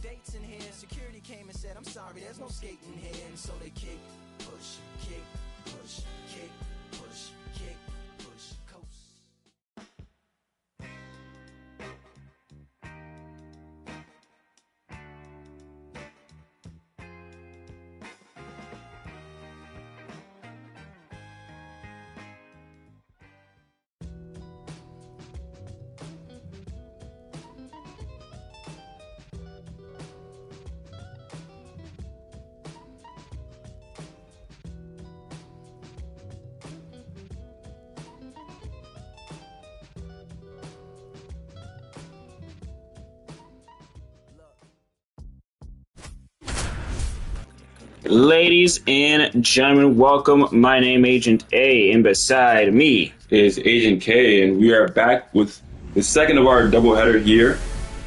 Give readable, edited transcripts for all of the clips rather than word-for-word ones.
dates in here. Security came and said, I'm sorry, there's no skating here. And so they kick, push, kick, push, kick, push, kick, push, coast. Ladies and gentlemen, welcome. My name is Agent A, and beside me is Agent K, and we are back with the second of our doubleheader here.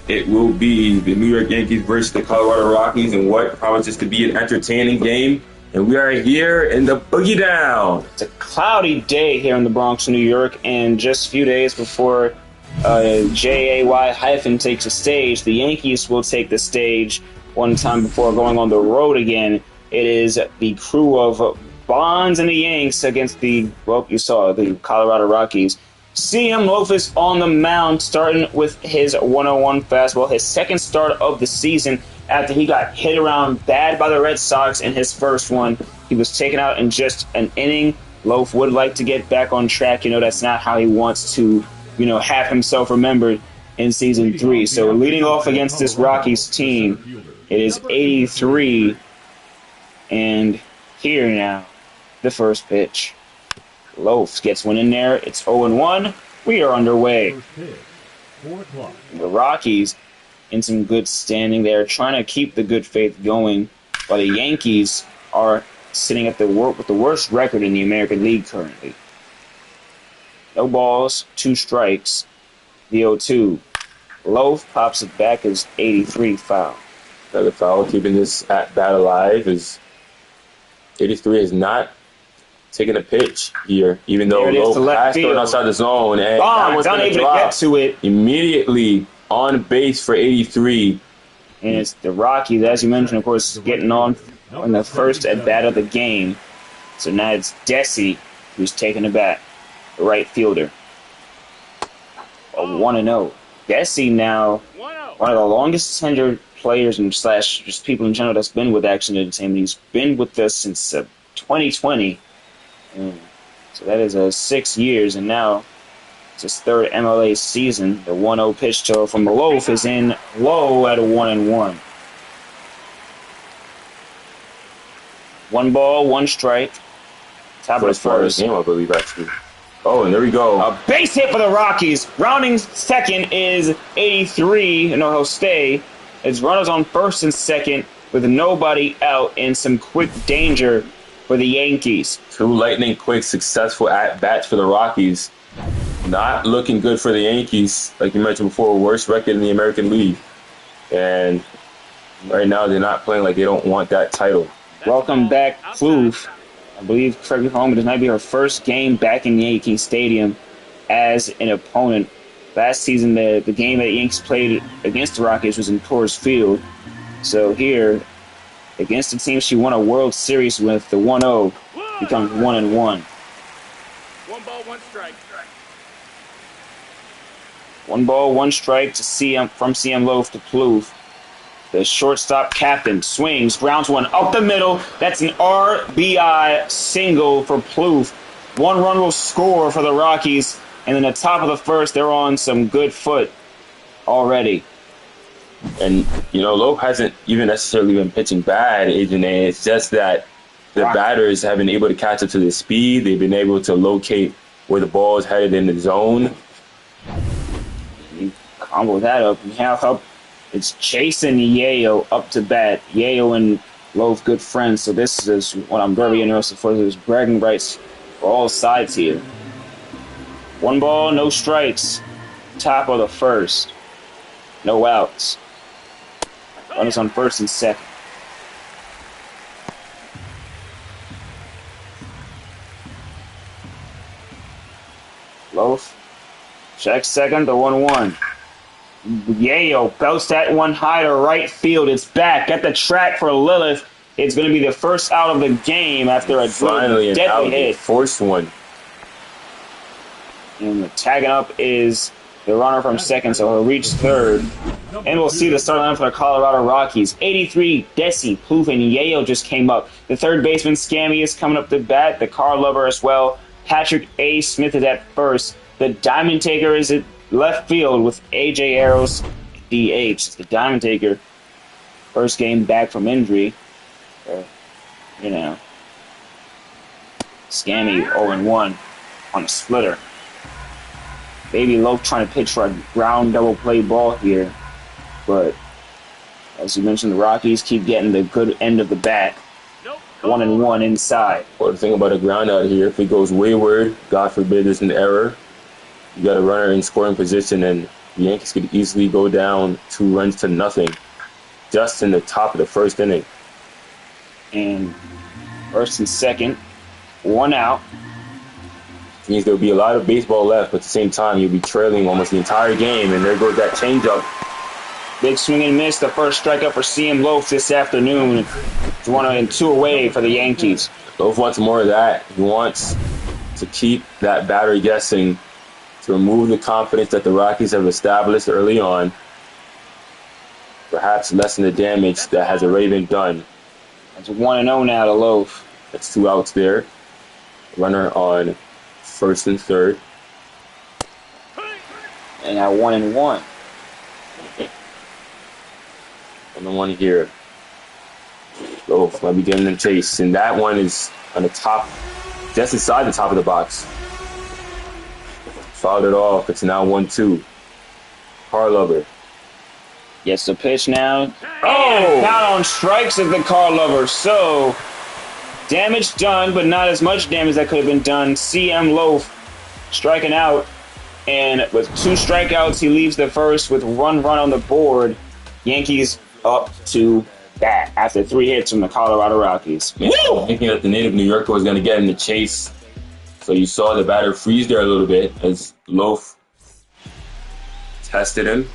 It will be the New York Yankees versus the Colorado Rockies in what promises to be an entertaining game. And we are here in the Boogie Down. It's a cloudy day here in the Bronx, New York, and just a few days before JAY- takes the stage, the Yankees will take the stage one time before going on the road again. It is the crew of Bonds and the Yanks against the Colorado Rockies. CM Loaf is on the mound, starting with his 101 fastball, his second start of the season after he got hit around bad by the Red Sox in his first one. He was taken out in just an inning. Loaf would like to get back on track. That's not how he wants to, have himself remembered in Season 3. So leading off against this Rockies team, it is 83. And here now, the first pitch. Loaf gets one in there. It's 0-1. We are underway. The Rockies in some good standing there, trying to keep the good faith going, while the Yankees are sitting at with the worst record in the American League currently. No balls, 2 strikes. The 0-2. Loaf pops it back as 83 foul. Another foul, keeping this at bat alive is 83 is not taking a pitch here, even though Loaf has thrown outside the zone, and that was unable to get to it. Immediately on base for 83. And it's the Rockies, as you mentioned, of course, getting on the first at bat of the game. So now it's Desi who's taking the bat, the right fielder. A 1-0. Desi now one of the longest tenured players and / just people in general that's been with Action Entertainment. He's been with us since 2020. So that is 6 years, and now it's his third MLA season. The 1-0 pitch to from the Loaf is in low at a 1-1. 1 ball, 1 strike. Top of the first game, I believe, actually. Oh, and there we go. A base hit for the Rockies. Rounding second is 83. He'll stay. It's runners on first and second with nobody out and some quick danger for the Yankees. 2 lightning quick, successful at-bats for the Rockies. Not looking good for the Yankees. Like you mentioned before, worst record in the American League. And right now they're not playing like they don't want that title. Welcome back, Loaf. I believe, correct me if I'm wrong, but this might be her first game back in Yankee Stadium as an opponent. Last season, the game that the Yankees played against the Rockies was in Coors Field. So here, against the team she won a World Series with, the 1-0 becomes 1-1. 1 ball, 1 strike. 1 ball, 1 strike to from CM Loaf to Plouffe. The shortstop captain swings, grounds one up the middle. That's an RBI single for Plouffe. 1 run will score for the Rockies. And in the top of the first, they're on some good foot already. And, Loaf hasn't even necessarily been pitching bad, Agent A. It's just that the batters have been able to catch up to the speed. They've been able to locate where the ball is headed in the zone. You combo that up. Now it's Jason Yayo up to bat. Yayo and Loaf, good friends. So this is what I'm very interested for. There's bragging rights for all sides here. 1 ball, no strikes. Top of the first. No outs. Runners on first and second. Loaf checks second, the 1-1. Yayo belts that one high to right field. It's back at the track for Lilith. It's going to be the first out of the game after a finally an out, deadly hit. Forced one. And tagging up is the runner from second, so he'll reach third. And we'll see the start line for the Colorado Rockies. 83, Desi, Plouffe, and Yayo just came up. The third baseman, Scammy, is coming up to bat. The car lover as well. Patrick A. Smith is at first. The Diamond Taker is at left field with A.J. Arrows, DH. The Diamond Taker, first game back from injury. Scammy 0-1 on a splitter. Baby Loaf trying to pitch for a ground double play ball here. But, as you mentioned, the Rockies keep getting the good end of the bat. 1-1 inside. Well, the thing about a ground out here, if it goes wayward, God forbid there's an error, you got a runner in scoring position, and the Yankees could easily go down 2-0 just in the top of the first inning. And first and second, one out. It means there'll be a lot of baseball left, but at the same time, you'll be trailing almost the entire game, and there goes that changeup. Big swing and miss, the first strikeout for CM Loaf this afternoon. It's 1-2 away for the Yankees. Loaf wants more of that. He wants to keep that batter guessing, to remove the confidence that the Rockies have established early on, perhaps lessen the damage that has already been done. It's 1-0 now to Loaf. That's 2 outs there. Runner on first and third. And now 1-1. 1-1 here. Loaf might be getting the chase. And that one is on the top, just inside the top of the box. Fouled it off. It's now 1-2. Car lover. Gets the pitch now. Oh! Count on strikes of the car lover. So, damage done, but not as much damage that could have been done. CM Loaf striking out. And with 2 strikeouts, he leaves the first with 1 run on the board. Yankees up to bat after 3 hits from the Colorado Rockies. Thinking that the native New Yorker was going to get in the chase. So you saw the batter freeze there a little bit as Loaf tested him.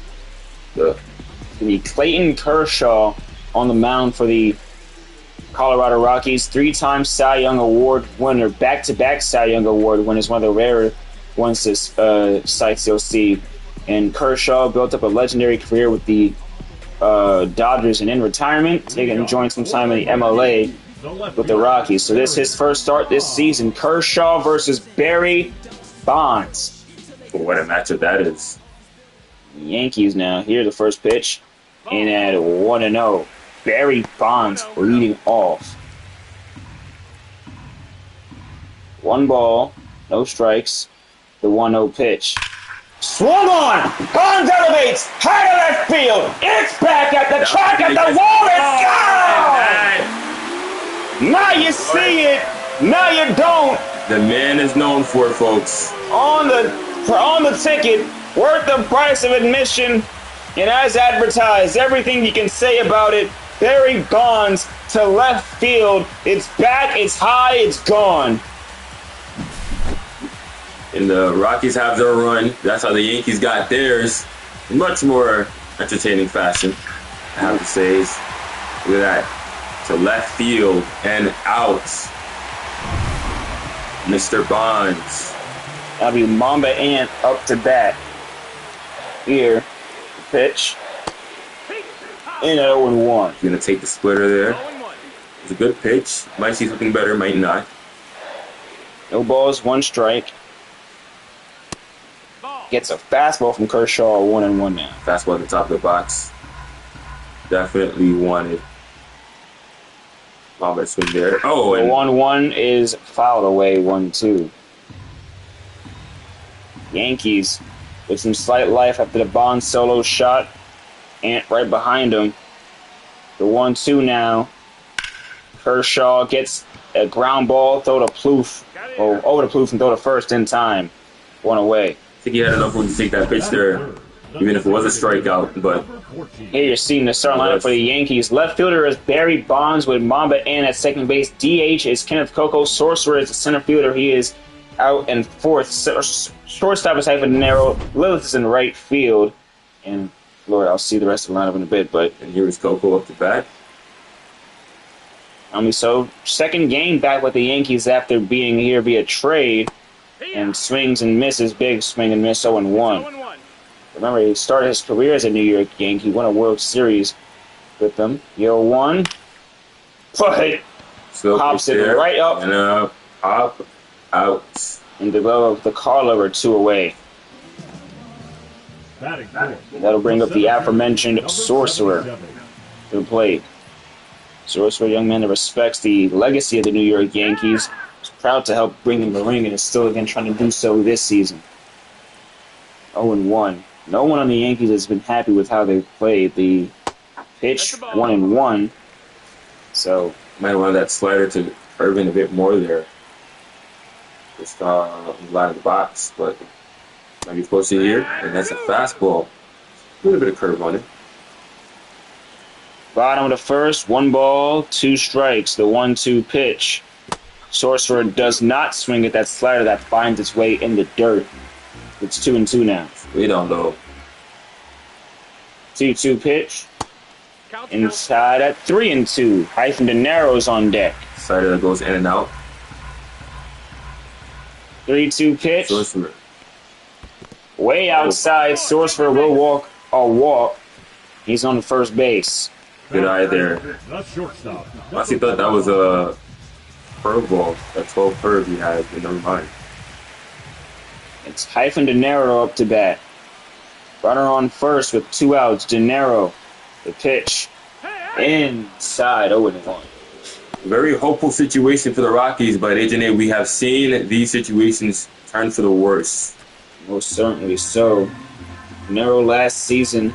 The Clayton Kershaw on the mound for the Colorado Rockies. 3-time Cy Young Award winner, back-to-back Cy Young Award winner, is one of the rarer ones this sites you'll see. And Kershaw built up a legendary career with the Dodgers and in retirement, enjoying some time in the MLA with the Rockies. So this is his first start this season. Kershaw versus Barry Bonds. Well, what a matchup that is. Yankees now. Here's the first pitch. And at 1-0. Barry Bonds leading off. 1 ball, no strikes. The 1-0 pitch. Swung on! Bonds elevates! High to left field! It's back at the track at the wall! It's gone! Now you see it! Now you don't! The man is known for it, folks. On the ticket, worth the price of admission, and as advertised, everything you can say about it. Barry Bonds to left field. It's back, it's high, it's gone. And the Rockies have their run. That's how the Yankees got theirs. In much more entertaining fashion, I have to say. Look at that. To left field and out. Mr. Bonds. That'll be Mamba Ant up to bat. Here, pitch. And 0-1. He's going to take the splitter there. It's a good pitch. Might see something better, might not. No balls, 1 strike. Gets a fastball from Kershaw, 1-1 now. Fastball at the top of the box. Definitely wanted. Mamba swing there. Oh, and 1-1 is fouled away, 1-2. Yankees with some slight life after the Bond solo shot. Ant right behind him. The 1-2 now. Kershaw gets a ground ball, throw to Plouffe. Over to Plouffe and throw to first in time. 1 away. I think he had enough room to take that pitch there, even if it was a strikeout. But here you're seeing the starting lineup for the Yankees. Left fielder is Barry Bonds with Mamba Ant at second base. DH is Kenneth Coco. Sorcerer is the center fielder. He is out in fourth. Shortstop is Hyphen Narrow. Lilith is in right field. And Lord, I'll see the rest of the lineup in a bit, but And here is Coco up the bat. so second game back with the Yankees after being here via trade, and swings and misses, big swing and miss, 0-1. 0-1. Remember, he started his career as a New York Yankee, won a World Series with them. 0-1, but So pops it right up and pop out. and develop the COL over 2 away. That'll bring up the aforementioned Sorcerer to the plate. Sorcerer, a young man that respects the legacy of the New York Yankees. Is proud to help bring them the ring and is still again trying to do so this season. 0-1. No one on the Yankees has been happy with how they've played. The pitch, 1-1. So Might want that slider to curve in a bit more there. Just line of the box, but might be closer here, and that's a fastball. A little bit of curve on it. bottom of the first, 1 ball, 2 strikes. The 1-2 pitch. Sorcerer does not swing at that slider that finds its way in the dirt. It's 2-2 now. We don't know. 2-2 pitch. Inside at 3-2. Hyphen De Niro's on deck. Slider that goes in and out. 3-2 pitch. Sorcerer. Way outside. Sorcerer will walk a walk. He's on first base. Good eye there. I actually thought that was a curveball. That 12 curve he had, but never mind. It's Hyphen De Niro up to bat. Runner on first with 2 outs. De Niro. The pitch. Inside. 0-1. Very hopeful situation for the Rockies, but Agent A, we have seen these situations turn for the worse. Most certainly so. De Niro last season,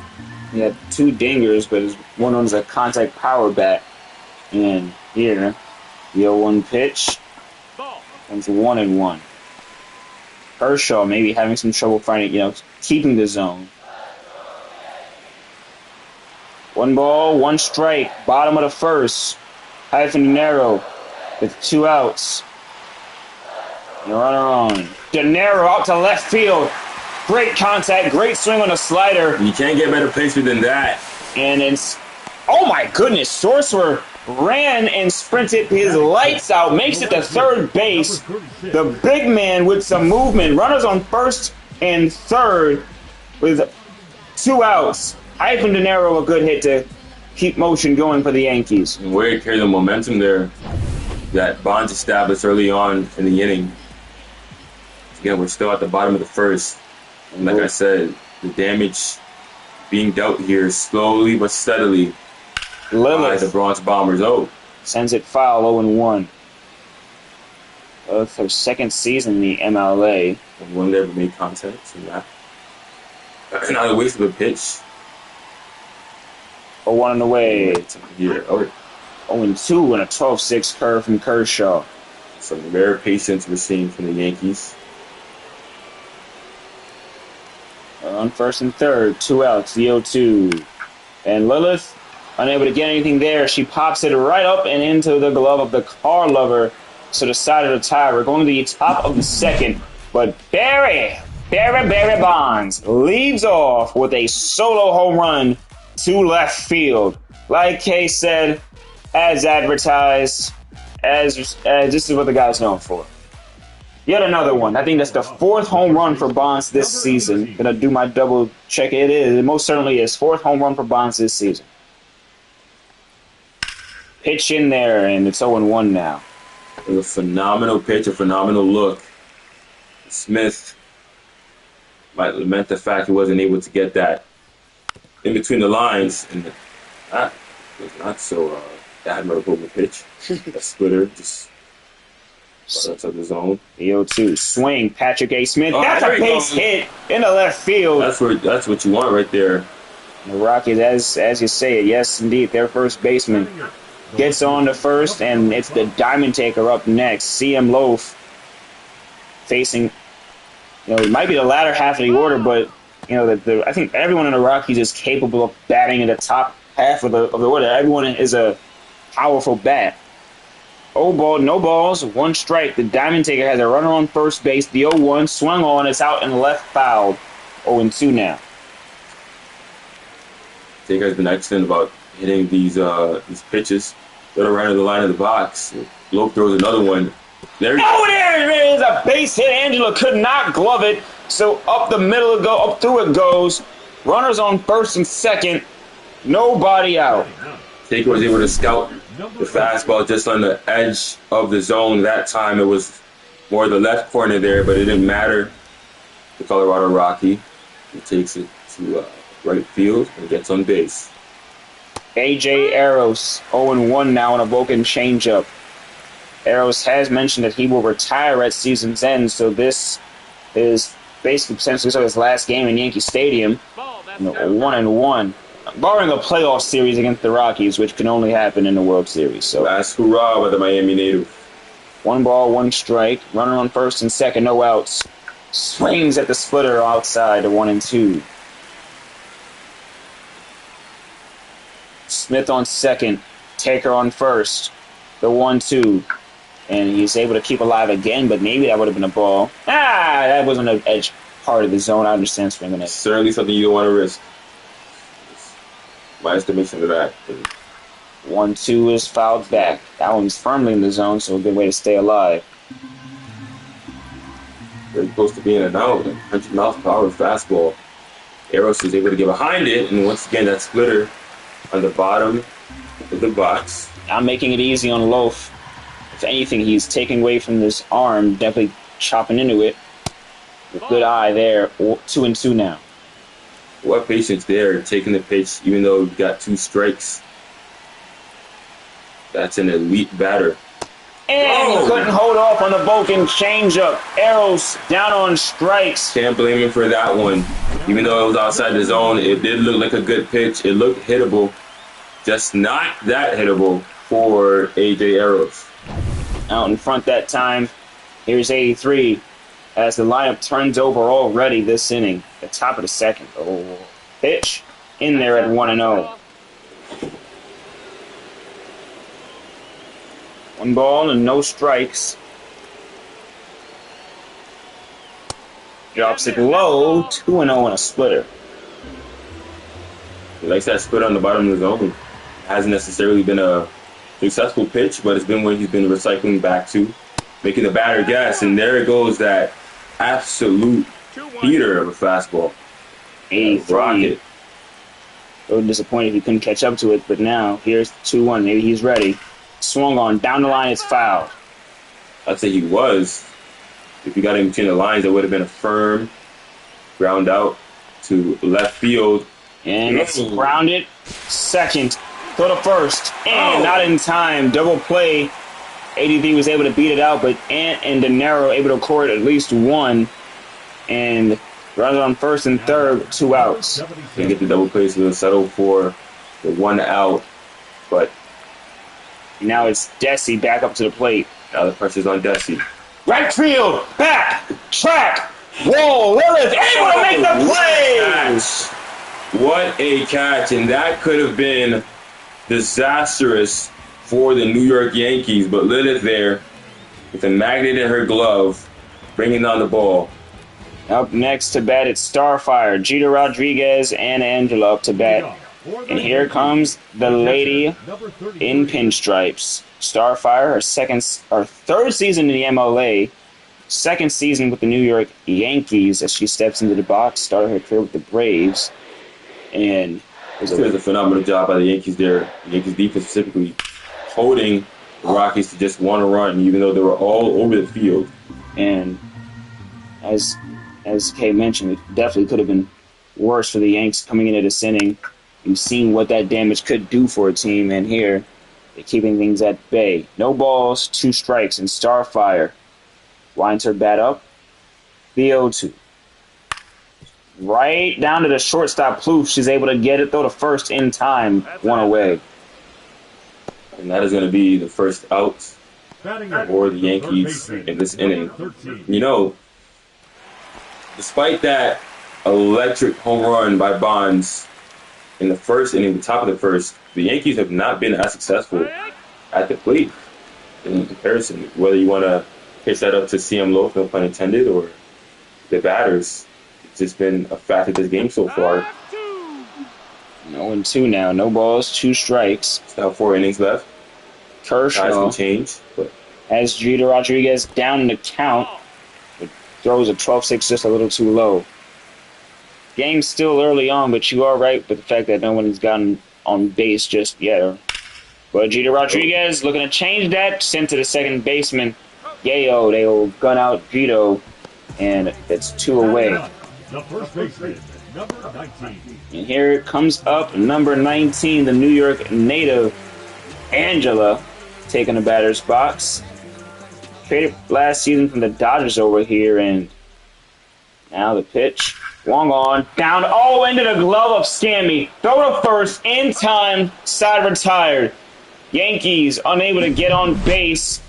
he had 2 dingers, but one of them was a contact power bat. And here, the 0-1 pitch. Comes 1-1. Kershaw maybe having some trouble finding, keeping the zone. 1 ball, 1 strike. Bottom of the first. Hyphen De Niro with 2 outs. And a runner on. De Niro out to left field. Great contact, great swing on the slider. You can't get better placement than that. And it's, oh my goodness, Sorcerer ran and sprinted his lights out, makes it to third base. The big man with some movement. Runners on first and third with 2 outs. Hyphen De Niro, a good hit to keep motion going for the Yankees. And where to carry the momentum there that Bonds established early on in the inning. Again, we're still at the bottom of the first. And like I said, the damage being dealt here slowly but steadily by the Bronx Bombers. Sends it foul, 0-1. Her second season in the MLA. And one never made contact. So that. Not a waste of a pitch. 0-1 on the way. Here. 0-2 and a 12-6 curve from Kershaw. Some rare patience we're seeing from the Yankees. On first and third, 2 outs, the 0-2. And Lilith, unable to get anything there, she pops it right up and into the glove of the car lover to the side of the tire. We're going to the top of the second, but Barry Bonds leads off with a solo home run to left field. Like Kay said, as advertised, as this is what the guy's known for. Yet another one. I think that's the 4th home run for Bonds this season. Gonna do my double check. It is. It most certainly is. 4th home run for Bonds this season. Pitch in there, and it's 0-1 now. It was a phenomenal pitch, a phenomenal look. Smith might lament the fact he wasn't able to get that in between the lines, and that was not so admirable of a pitch. A splitter just brought up to the zone. The 0-2 swing, Patrick A. Smith. That's a base hit in the left field. That's what you want right there. The Rockies, as you say it, yes indeed, their first baseman gets on to first, and it's the Diamond Taker up next. CM Loaf facing, it might be the latter half of the order, but I think everyone in the Rockies is capable of batting in the top half of the order. Everyone is a powerful bat. 0 ball, no balls, 1 strike. The Diamond Taker has a runner on first base. The 0-1 swung on, it's out and left foul. 0-2 now. Taker has been excellent about hitting these pitches that are right on the line of the box. Loaf throws another one. There is a base hit. Angela could not glove it, so up the middle up through it goes. Runners on first and second. Nobody out. Taker was able to scout the fastball just on the edge of the zone. That time it was more the left corner there, but it didn't matter. The Colorado Rocky, he takes it to right field and gets on base. A.J. Eros, 0-1 now on a broken changeup. Eros has mentioned that he will retire at season's end, so this is basically potentially his last game in Yankee Stadium. 1-1. Barring a playoff series against the Rockies, which can only happen in the World Series. So last hurrah by the Miami native. 1 ball, 1 strike. Runner on first and second, no outs. Swings at the splitter outside to 1-2. Smith on second. Taker on first. The 1-2. And he's able to keep alive again, but maybe that would have been a ball. That wasn't an edge part of the zone. I understand swinging it. Certainly something you don't want to risk. My estimation of that. 1-2 is fouled back. That one's firmly in the zone, so a good way to stay alive. Very close to being an out. 100 miles per hour fastball. Eros is able to get behind it, and once again, that splitter on the bottom of the box. I'm making it easy on Loaf. If anything, he's taking away from this arm, definitely chopping into it. With good eye there. 2-2 now. What patience there, taking the pitch, even though you got 2 strikes. That's an elite batter. And he couldn't hold off on the broken changeup. Eros down on strikes. Can't blame him for that one. Even though it was outside the zone, it did look like a good pitch. It looked hittable. Just not that hittable for A.J. Eros. Out in front that time. Here's 83. As the lineup turns over already this inning, the top of the second. Pitch in there at 1-0. 1 ball and no strikes. Drops it low, 2-0 on a splitter. He likes that split on the bottom of the zone. Hasn't necessarily been a successful pitch, but it's been what he's been recycling back to, making the batter guess, and there it goes, that absolute beater of a fastball. 83. Rocket. A little disappointed he couldn't catch up to it, but now here's 2-1. Maybe he's ready. Swung on. Down the line, it's fouled. I'd say he was. If you got him between the lines, it would have been a firm ground out to left field. And it's grounded. Second. Go to first. And not in time. Double play. ADV was able to beat it out, but Ant and De Niro able to record at least 1. And runners on first and third, 2 outs. They get the double play, so they'll settle for the 1 out. But now it's Desi back up to the plate. now the pressure's on Desi. Right field, back, track, whoa, Lilith able to make the play! What a catch, and that could have been disastrous for the New York Yankees, but Lilith there with a magnet in her glove, bringing down the ball. Up next to bat, it's Starfire, Jeter Rodriguez, and Angela up to bat. And here comes the lady in pinstripes. Starfire, her 3rd season in the MLA, 2nd season with the New York Yankees as she steps into the box, started her career with the Braves. And it was a phenomenal job by the Yankees there. The Yankees defense specifically holding the Rockies to just 1 run, even though they were all over the field. And as Kay mentioned, it definitely could have been worse for the Yanks coming into this inning. You've seen what that damage could do for a team, and here they're keeping things at bay. No balls, 2 strikes, and Starfire winds her bat up. The 0-2. Right down to the shortstop, Plouffe. She's able to get it, throw to first in time. 1 away. And that is going to be the first out for the Yankees in this inning. You know, despite that electric home run by Bonds in the first inning, the top of the first, the Yankees have not been as successful at the plate in comparison. Whether you want to pitch that up to CM Loaf, no pun intended, or the batters, it's just been a fact of this game so far. 0-2 now. No balls, 2 strikes. Still 4 innings left. Kershaw Guys can change, but has Jeter Rodriguez down in the count, but throws a 12-6 just a little too low. Game's still early on, but you are right with the fact that no one's gotten on base just yet. But Jeter Rodriguez looking to change that, sent to the second baseman. Yayo, they will gun out Jeter, and it's 2 away. The first baseman, number 19. And here comes up number 19, the New York native, Angela, taking the batter's box. Traded last season from the Dodgers over here, and now the pitch. Swung on, down, into the glove of Scammy. Throw to first, in time, side retired. Yankees unable to get on base.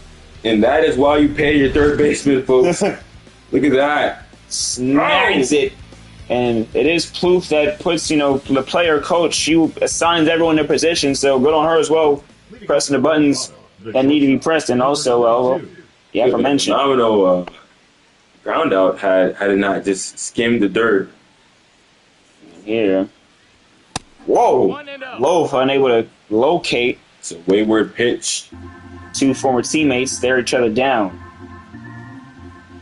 and that is why you pay your third baseman, folks. Look at that. Snags it. And it is Plouffe that puts, the player coach. She assigns everyone their position, so good on her as well, pressing the buttons that need to be pressed. And also, the aforementioned. Phenomenal ground out had it not just skimmed the dirt. Here. Whoa! Loaf unable to locate. It's a wayward pitch. Two former teammates stare each other down.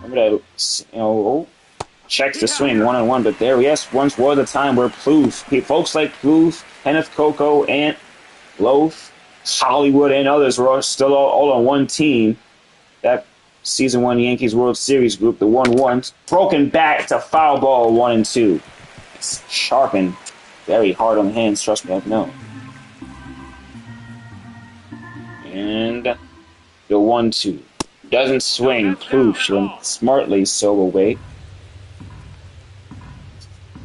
Remember that, checks the swing 1-on-1, but there, yes, once was a time where Plouffe, folks like Plouffe, Kenneth Coco, Ant, Loaf, Hollywood, and others were still all on one team. That Season 1 Yankees World Series group, the 1-1, broken back to foul ball 1-2. It's sharpened very hard on the hands, trust me, I know. And the 1-2. Doesn't swing. Plouffe went smartly so away.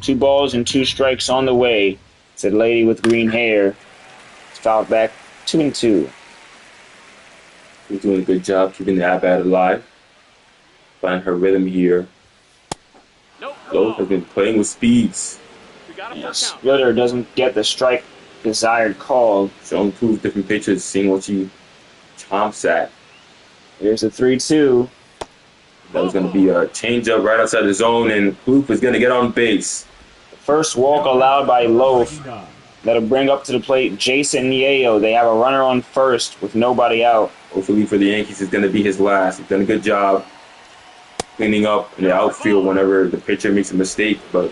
2 balls and 2 strikes on the way. It's a lady with green hair. It's fouled back 2-2. She's doing a good job keeping the at-bat alive. Finding her rhythm here. Loaf has been playing with speeds. Splitter doesn't get the strike desired call. Showing Plouffe different pitches, seeing what she chomps at. Here's a 3-2. That was going to be a changeup right outside the zone, and Plouffe is going to get on base. First walk allowed by Loaf. That'll bring up to the plate Jason Yayo. They have a runner on first with nobody out. Hopefully for the Yankees, it's going to be his last. He's done a good job cleaning up in the outfield whenever the pitcher makes a mistake, but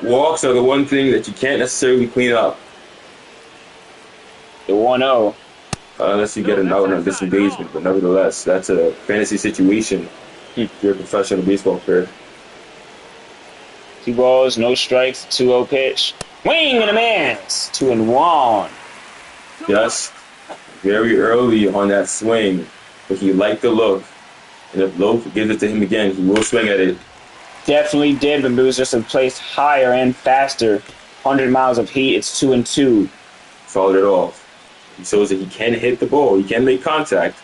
walks are the one thing that you can't necessarily clean up. The 1-0. Unless you get an out on disengagement, but nevertheless, that's a fantasy situation if you're a professional baseball player. 2 balls, no strikes, 2-0 pitch. Swing and a miss. 2-1. Yes, very early on that swing, but he liked the look. And if Loaf gives it to him again, he will swing at it. Definitely did, but it was just placed higher and faster. 100 miles of heat, it's 2-2. Fouled it off. He shows that he can hit the ball. He can make contact.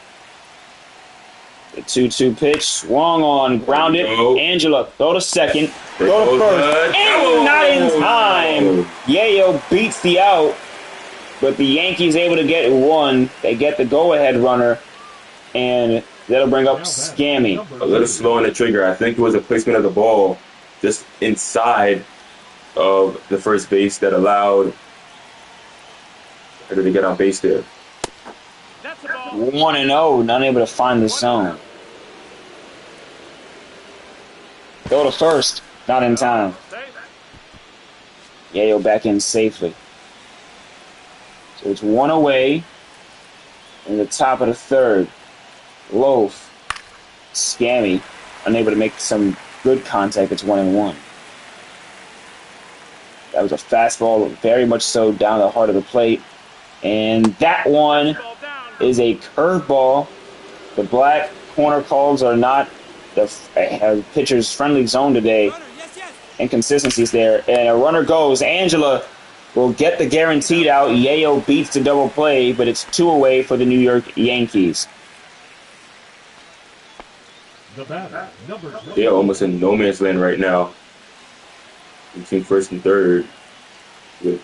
The 2-2 pitch, swung on, grounded. Angela, throw to second, throw to first, and not in time. Yayo beats the out, but the Yankees able to get 1. They get the go-ahead runner, and that'll bring up Scammy. A little slow on the trigger. I think it was a placement of the ball just inside of the first base that allowed her to get on base there. 1-0, not able to find the zone. Go to first, not in time. Yayo back in safely. So it's 1 away in the top of the third. Loaf, Scammy, unable to make some good contact. It's 1-1. That was a fastball, very much so down the heart of the plate. And that one is a curveball. The black corner calls are not the pitcher's friendly zone today. Inconsistencies there. And a runner goes. Angela will get the guaranteed out. Yayo beats the double play, but it's 2 away for the New York Yankees. They are almost in no man's land right now. Between first and third with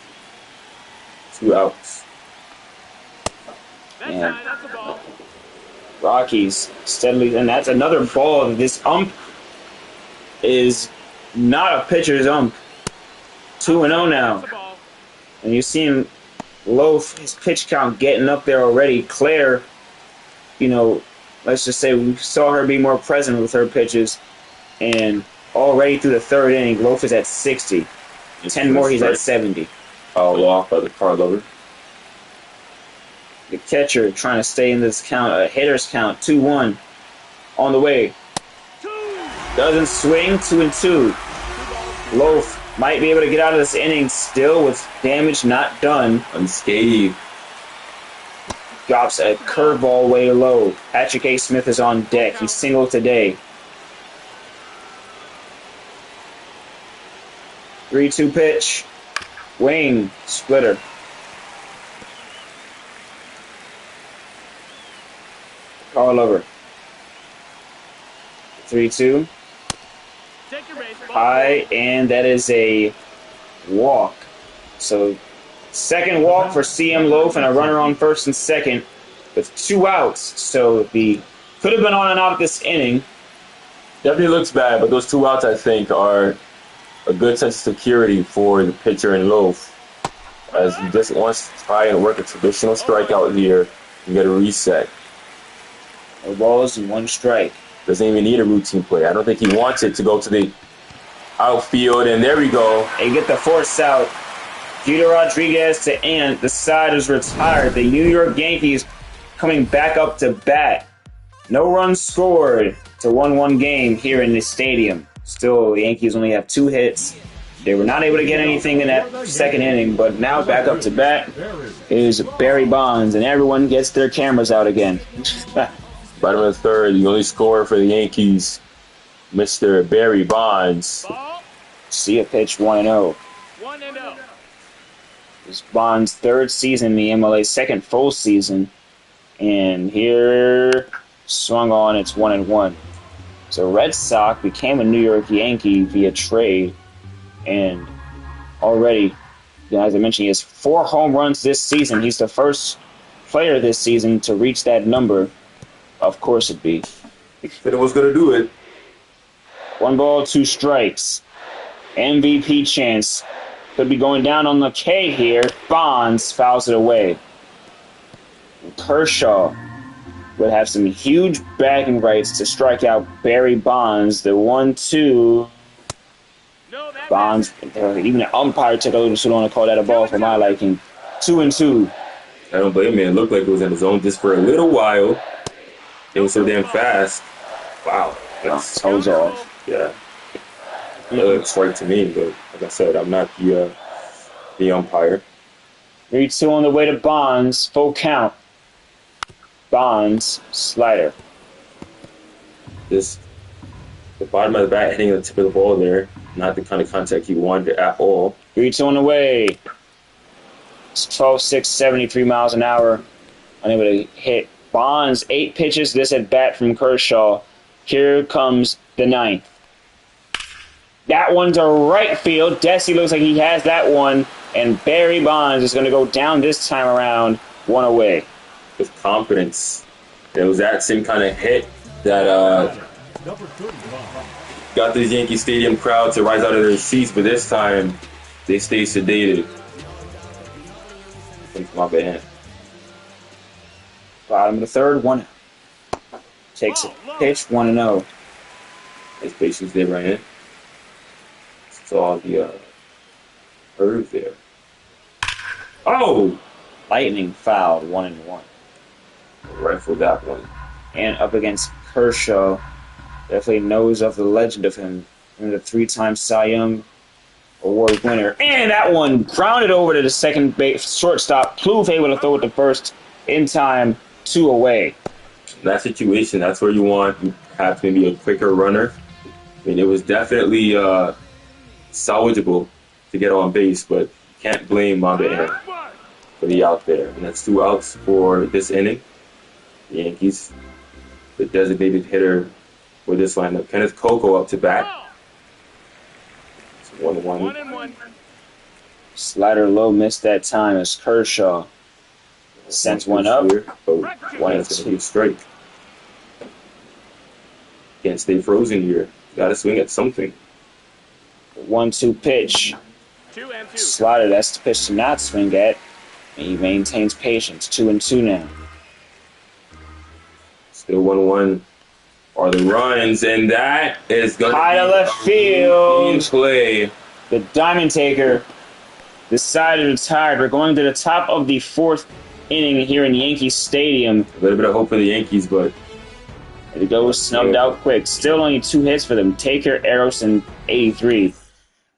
2 outs. And Rockies steadily, and that's another ball. This ump is not a pitcher's ump. 2-0 now. And you see him, Loaf, his pitch count getting up there already. Claire, you know, let's just say we saw her be more present with her pitches. And already through the third inning, Loaf is at 60. 10 more, he's at 70. Foul off by the card lover. The catcher trying to stay in this count, a hitter's count, 2-1. On the way. Doesn't swing, 2-2. Loaf might be able to get out of this inning still with damage not done. Unscathed. Drops a curveball way low. Patrick A. Smith is on deck. He singled today. 3-2 pitch. Wing. Splitter. Carl Lover. 3-2. High, and that is a walk. So, second walk for CM Loaf and a runner on first and second with 2 outs. So, the could have been on and out this inning. Definitely looks bad, but those 2 outs, I think, are a good sense of security for the pitcher in Loaf, as he just wants to try and work a traditional strikeout here and get a reset. No balls and 1 strike. Doesn't even need a routine play. I don't think he wants it to go to the outfield, and there we go. They get the force out. Jeter Rodriguez to Ant. The side is retired. The New York Yankees coming back up to bat. No runs scored. It's a 1-1 game here in the stadium. Still, the Yankees only have 2 hits. They were not able to get anything in that second inning, but now back up to bat is Barry Bonds, and everyone gets their cameras out again. Bottom of the third, the only scorer for the Yankees, Mr. Barry Bonds. See a pitch, 1-0. 1-0. It's Bonds' 3rd season in the MLA, 2nd full season. And here, swung on, it's 1-1. So Red Sox became a New York Yankee via trade. And already, as I mentioned, he has 4 home runs this season. He's the first player this season to reach that number. Of course it'd be. He said it was going to do it. 1 ball, 2 strikes. MVP chance. Could be going down on the K here. Bonds fouls it away. Kershaw would have some huge bragging rights to strike out Barry Bonds. The 1-2. Bonds, even the umpire took a little too long to call that a ball for my liking. 2-2. I don't blame him. It looked like it was in the zone just for a little while. It was so damn fast. Wow. That's Toes off. Yeah. It looks right to me, but like I said, I'm not the umpire. 3-2 on the way to Bonds. Full count. Bonds, slider. Just the bottom of the bat hitting the tip of the ball there. Not the kind of contact he wanted at all. 3-2 on the way. It's 12.6, 73 miles an hour. Unable to hit. Bonds, 8 pitches this at bat from Kershaw. Here comes the 9th. That one to right field. Desi looks like he has that one. And Barry Bonds is going to go down this time around, 1 away. With confidence. It was that same kind of hit that got the Yankee Stadium crowd to rise out of their seats, but this time they stay sedated. Thanks, my bad. Bottom of the third, 1. Takes a pitch, 1-0. His patience there, right? Saw the curve there. Oh! Lightning fouled, 1-1. Rifled that one. And up against Kershaw, definitely knows of the legend of him. And the 3-time Cy Young Award winner. And that one grounded over to the second base shortstop. Plouffe able to throw it to first in time, 2 away. In that situation, that's where you have maybe a quicker runner. I mean, it was definitely salvageable to get on base, but you can't blame Mamba for the out there. And that's 2 outs for this inning. The Yankees, the designated hitter for this lineup. Kenneth Coco up to bat. It's 1-1. Slider low missed that time as Kershaw sends one up. Oh, 1-2 strike. Can't stay frozen here. Got to swing at something. 1-2 pitch. 2-2. Slider, that's the pitch to not swing at. And he maintains patience. 2-2 now. Still 1-1 are the runs, and that is going to High be to left field. play. The Diamond Taker decided to retire. We're going to the top of the 4th inning here in Yankee Stadium. A little bit of hope for the Yankees, but It goes snubbed out quick. Still only 2 hits for them. Taker, Eros, and 83.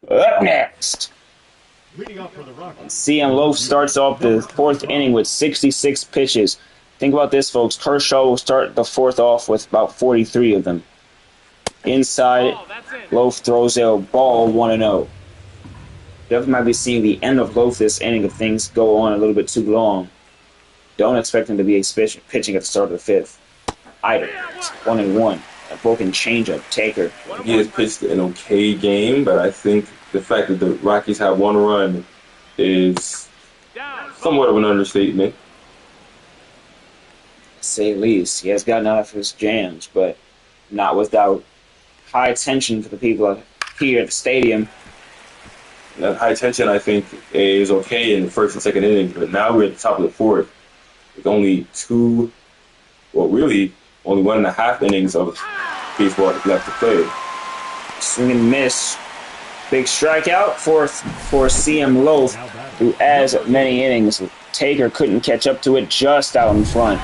Up next. Leading off for the Rockies. CM Loaf starts off the 4th inning with 66 pitches. Think about this, folks. Kershaw will start the 4th off with about 43 of them. Inside, Loaf throws a ball 1-0. Definitely might be seeing the end of Loaf this inning if things go on a little bit too long. Don't expect him to be pitching at the start of the 5th. Either. It's 1-1. A broken changeup. Taker. he has pitched an okay game, but I think the fact that the Rockies have 1 run is somewhat of an understatement. To say the least. He has gotten out of his jams, but not without high tension for the people here at the stadium. That high tension, I think, is okay in the 1st and 2nd innings, but now we're at the top of the 4th. With only really only 1.5 innings of baseball left to play. Swing and miss. Big strikeout for CM Loaf, who has many innings. Taker couldn't catch up to it, just out in front.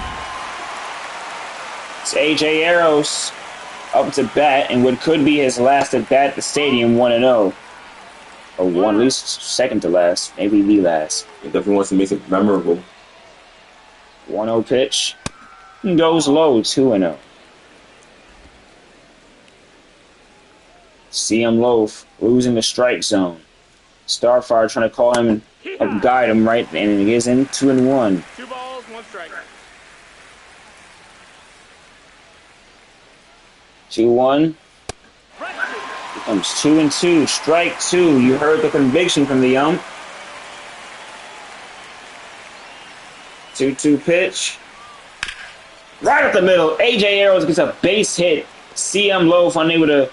It's AJ Eros up to bat, and what could be his last at bat at the stadium, 1-0. Or one, at least second to last, maybe the last. He definitely wants to make it memorable. 1-0 pitch. Goes low, 2-0. CM Loaf losing the strike zone. Starfire trying to call him and help guide him right, and he is in 2-1. 2 balls, 1 strike. 2-1. Becomes 2-2. Strike 2. You heard the conviction from the ump. 2-2 pitch. Right up the middle. AJ Eros gets a base hit. CM Loaf unable to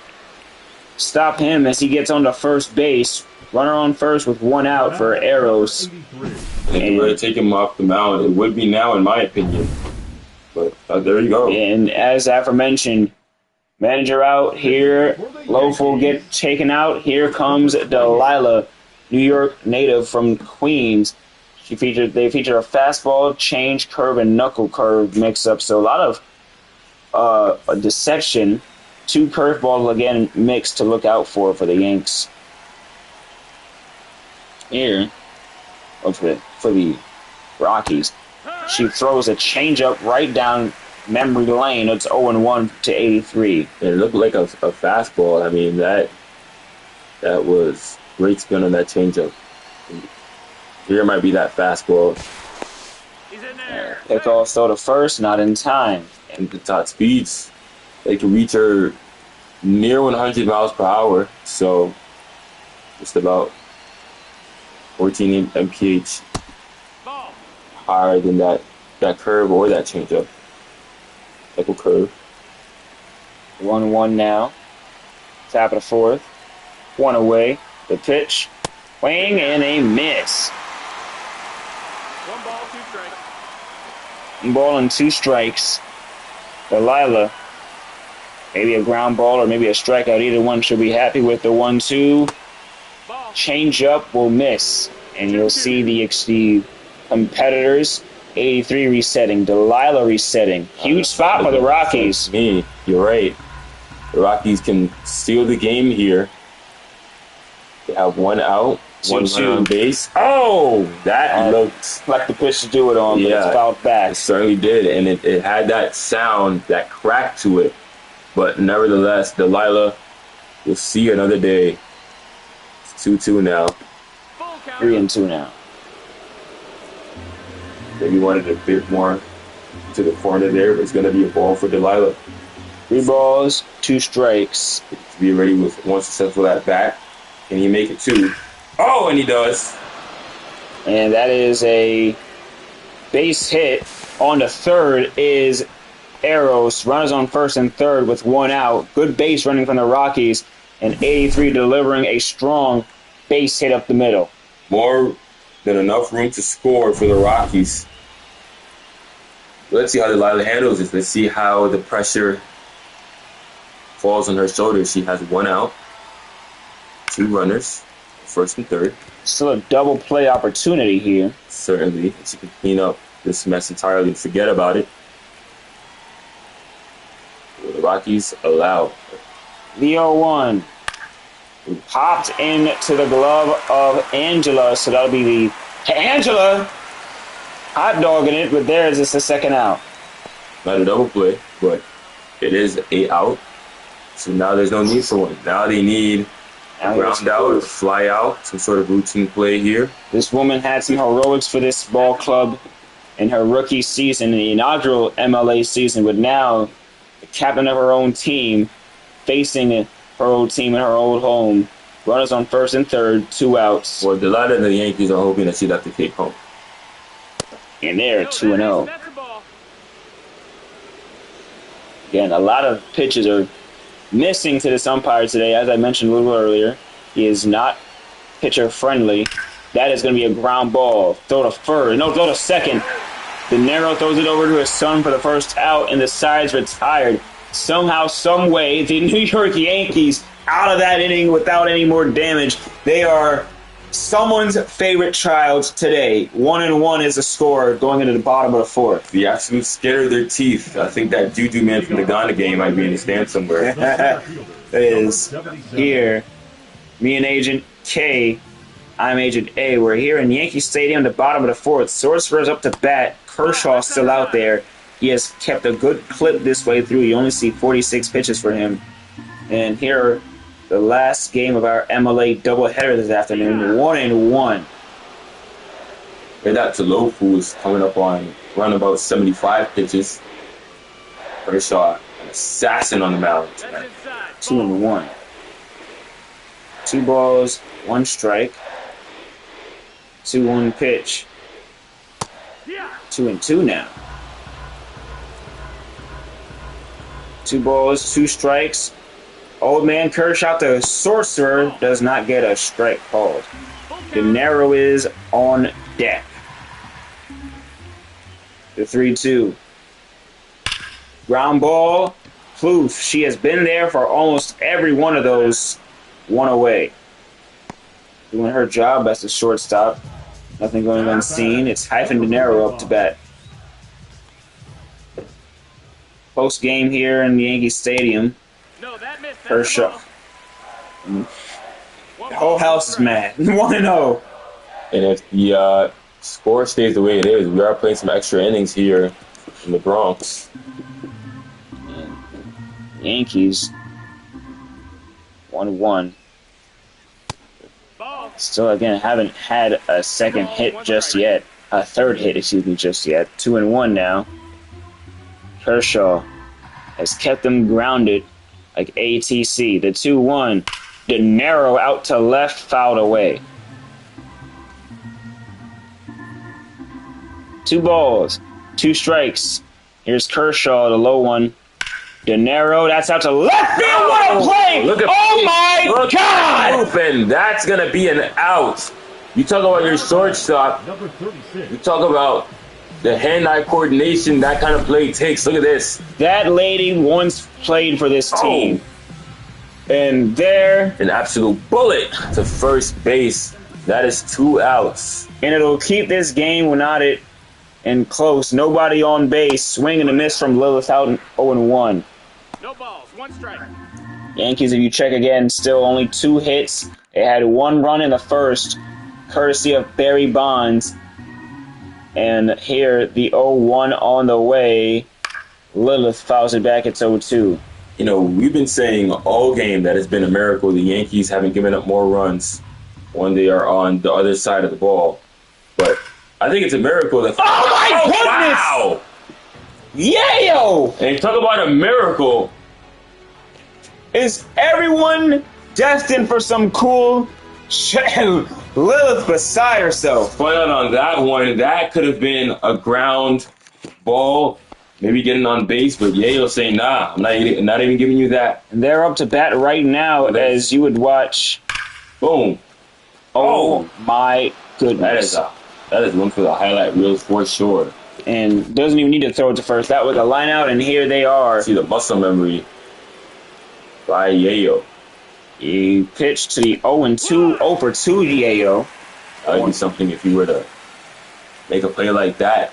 stop him as he gets on the first base. Runner on first with 1 out for Eros. '83. If you were to take him off the mound, it would be now, in my opinion. But there you go. And as aforementioned, manager out here. Loaf will get taken out. Here comes Delilah, New York native from Queens. They feature a fastball, change, curve, and knuckle curve mix-up. So a lot of a deception. 2 curveballs again mixed to look out for the Yanks. Here, for the Rockies, she throws a changeup right down memory lane. It's 0-1 to 83. It looked like a fastball. I mean, that was great spin on that changeup. Here might be that fastball. He's in there. Pick off throw to first, not in time. And the top speeds, they can reach her near 100 miles per hour. So just about 14 mph Ball. higher than that curve or that changeup. Knuckle curve. 1-1 now. Top of the 4th. 1 away. The pitch. Swing and a miss. 1 ball, 2 strikes. 1 ball and 2 strikes. Delilah. Maybe a ground ball or maybe a strikeout. Either one should be happy with the 1-2. Ball. Change up will miss. And you'll see the competitors. 83 resetting. Delilah resetting. Huge spot for the Rockies. You're right. The Rockies can steal the game here. They have 1 out, 1 runner on base. Oh, that looked like the pitch to do it on, but it's fouled back. It certainly did, and it had that sound, that crack to it. But nevertheless, Delilah will see another day. It's 2-2 now. 3-2 now. Maybe wanted a bit more to the corner there, but it's going to be a ball for Delilah. 3 balls, 2 strikes. To be ready with 1 successful at bat. Can he make it 2? Oh, and he does. And that is a base hit. On the 3rd is Eros. Runners on 1st and 3rd with 1 out. Good base running from the Rockies. And 83 delivering a strong base hit up the middle. More than enough room to score for the Rockies. Let's see how Delilah handles this. Let's see how the pressure falls on her shoulders. She has 1 out, 2 runners, first and third. Still a double play opportunity here. Certainly, she can clean up this mess entirely and forget about it. The Rockies allow. The 0-1 popped into the glove of Angela, so that'll be the Angela hot dogging it, but there's just a second out. Not a double play, but it is a out. So now there's no need for one. Now they need a ground out, fly out, some sort of routine play here. This woman had some heroics for this ball club in her rookie season, the inaugural MLA season, but now the captain of her own team facing her old team in her old home. Runners on first and third, 2 outs. Well, Delilah and the Yankees are hoping that she left the take home. And they're 2-0. Again, a lot of pitches are missing to this umpire today. As I mentioned a little earlier, he is not pitcher friendly. That is going to be a ground ball. Throw to first. No, throw to second. De Niro throws it over to his son for the first out, and the side's retired. Somehow, some way, the New York Yankees out of that inning without any more damage. They are someone's favorite child today. 1-1 is the score going into the bottom of the fourth. The absolute scared of their teeth. I think that Juju man from the Ghana game might be in the stand somewhere. It is here. Me and Agent K. I'm Agent A. We're here in Yankee Stadium, the bottom of the fourth. Sorcerer's up to bat. Kershaw still out there. He has kept a good clip this way through. You only see 46 pitches for him. And here are the last game of our MLA doubleheader this afternoon. 1-1. Hit that to Loaf, who was coming up on around about 75 pitches. Kershaw, an assassin on the mound tonight. 2-1. 2 balls, 1 strike. 2-1 pitch. 2-2 now. 2 balls, 2 strikes. Old man Kershaw, the sorcerer, does not get a strike called. De Niro is on deck. The 3-2. Ground ball. Floof. She has been there for almost every one of those. 1 away. Doing her job as the shortstop. Nothing going unseen. It's Hyphen De Niro up to bat. Post game here in Yankee Stadium. Kershaw. The whole house is mad. 1-0. And if the score stays the way it is, we are playing some extra innings here in the Bronx. Yankees 1-1. Still, again, haven't had a second hit just yet. A third hit, excuse me, just yet. 2-1 now. Kershaw has kept them grounded like ATC. The 2-1. De Niro out to left, fouled away. 2 balls, 2 strikes. Here's Kershaw, the low one. De Niro, that's out to left field. What a play! Look at God! And that's going to be an out. You talk about your shortstop. Number 36. You talk about the hand-eye coordination that kind of play takes. Look at this. That lady once played for this team. And there... An absolute bullet to first base. That is 2 outs. And it'll keep this game without it and close. Nobody on base. Swing and a miss from Lilith out 0-1. No balls, 1 strike. Yankees, if you check again, still only 2 hits. They had 1 run in the first, courtesy of Barry Bonds. And here, the 0-1 on the way. Lilith fouls it back at 0-2. You know, we've been saying all game that it's been a miracle. The Yankees haven't given up more runs when they are on the other side of the ball. But I think it's a miracle that... Oh, my goodness! Wow! Yayo! And talk about a miracle. Is everyone destined for some cool shit? Lilith beside herself. Point out on that one, that could have been a ground ball, maybe getting on base, but Yayo saying, nah, I'm not even giving you that. And they're up to bat right now as you would watch. Boom. Oh my goodness. That is one for the highlight reels for sure. And doesn't even need to throw it to first. That was a line out, and here they are. See the muscle memory by Yayo. He pitched to the 0 for 2 Yayo. That would be something if you were to make a play like that.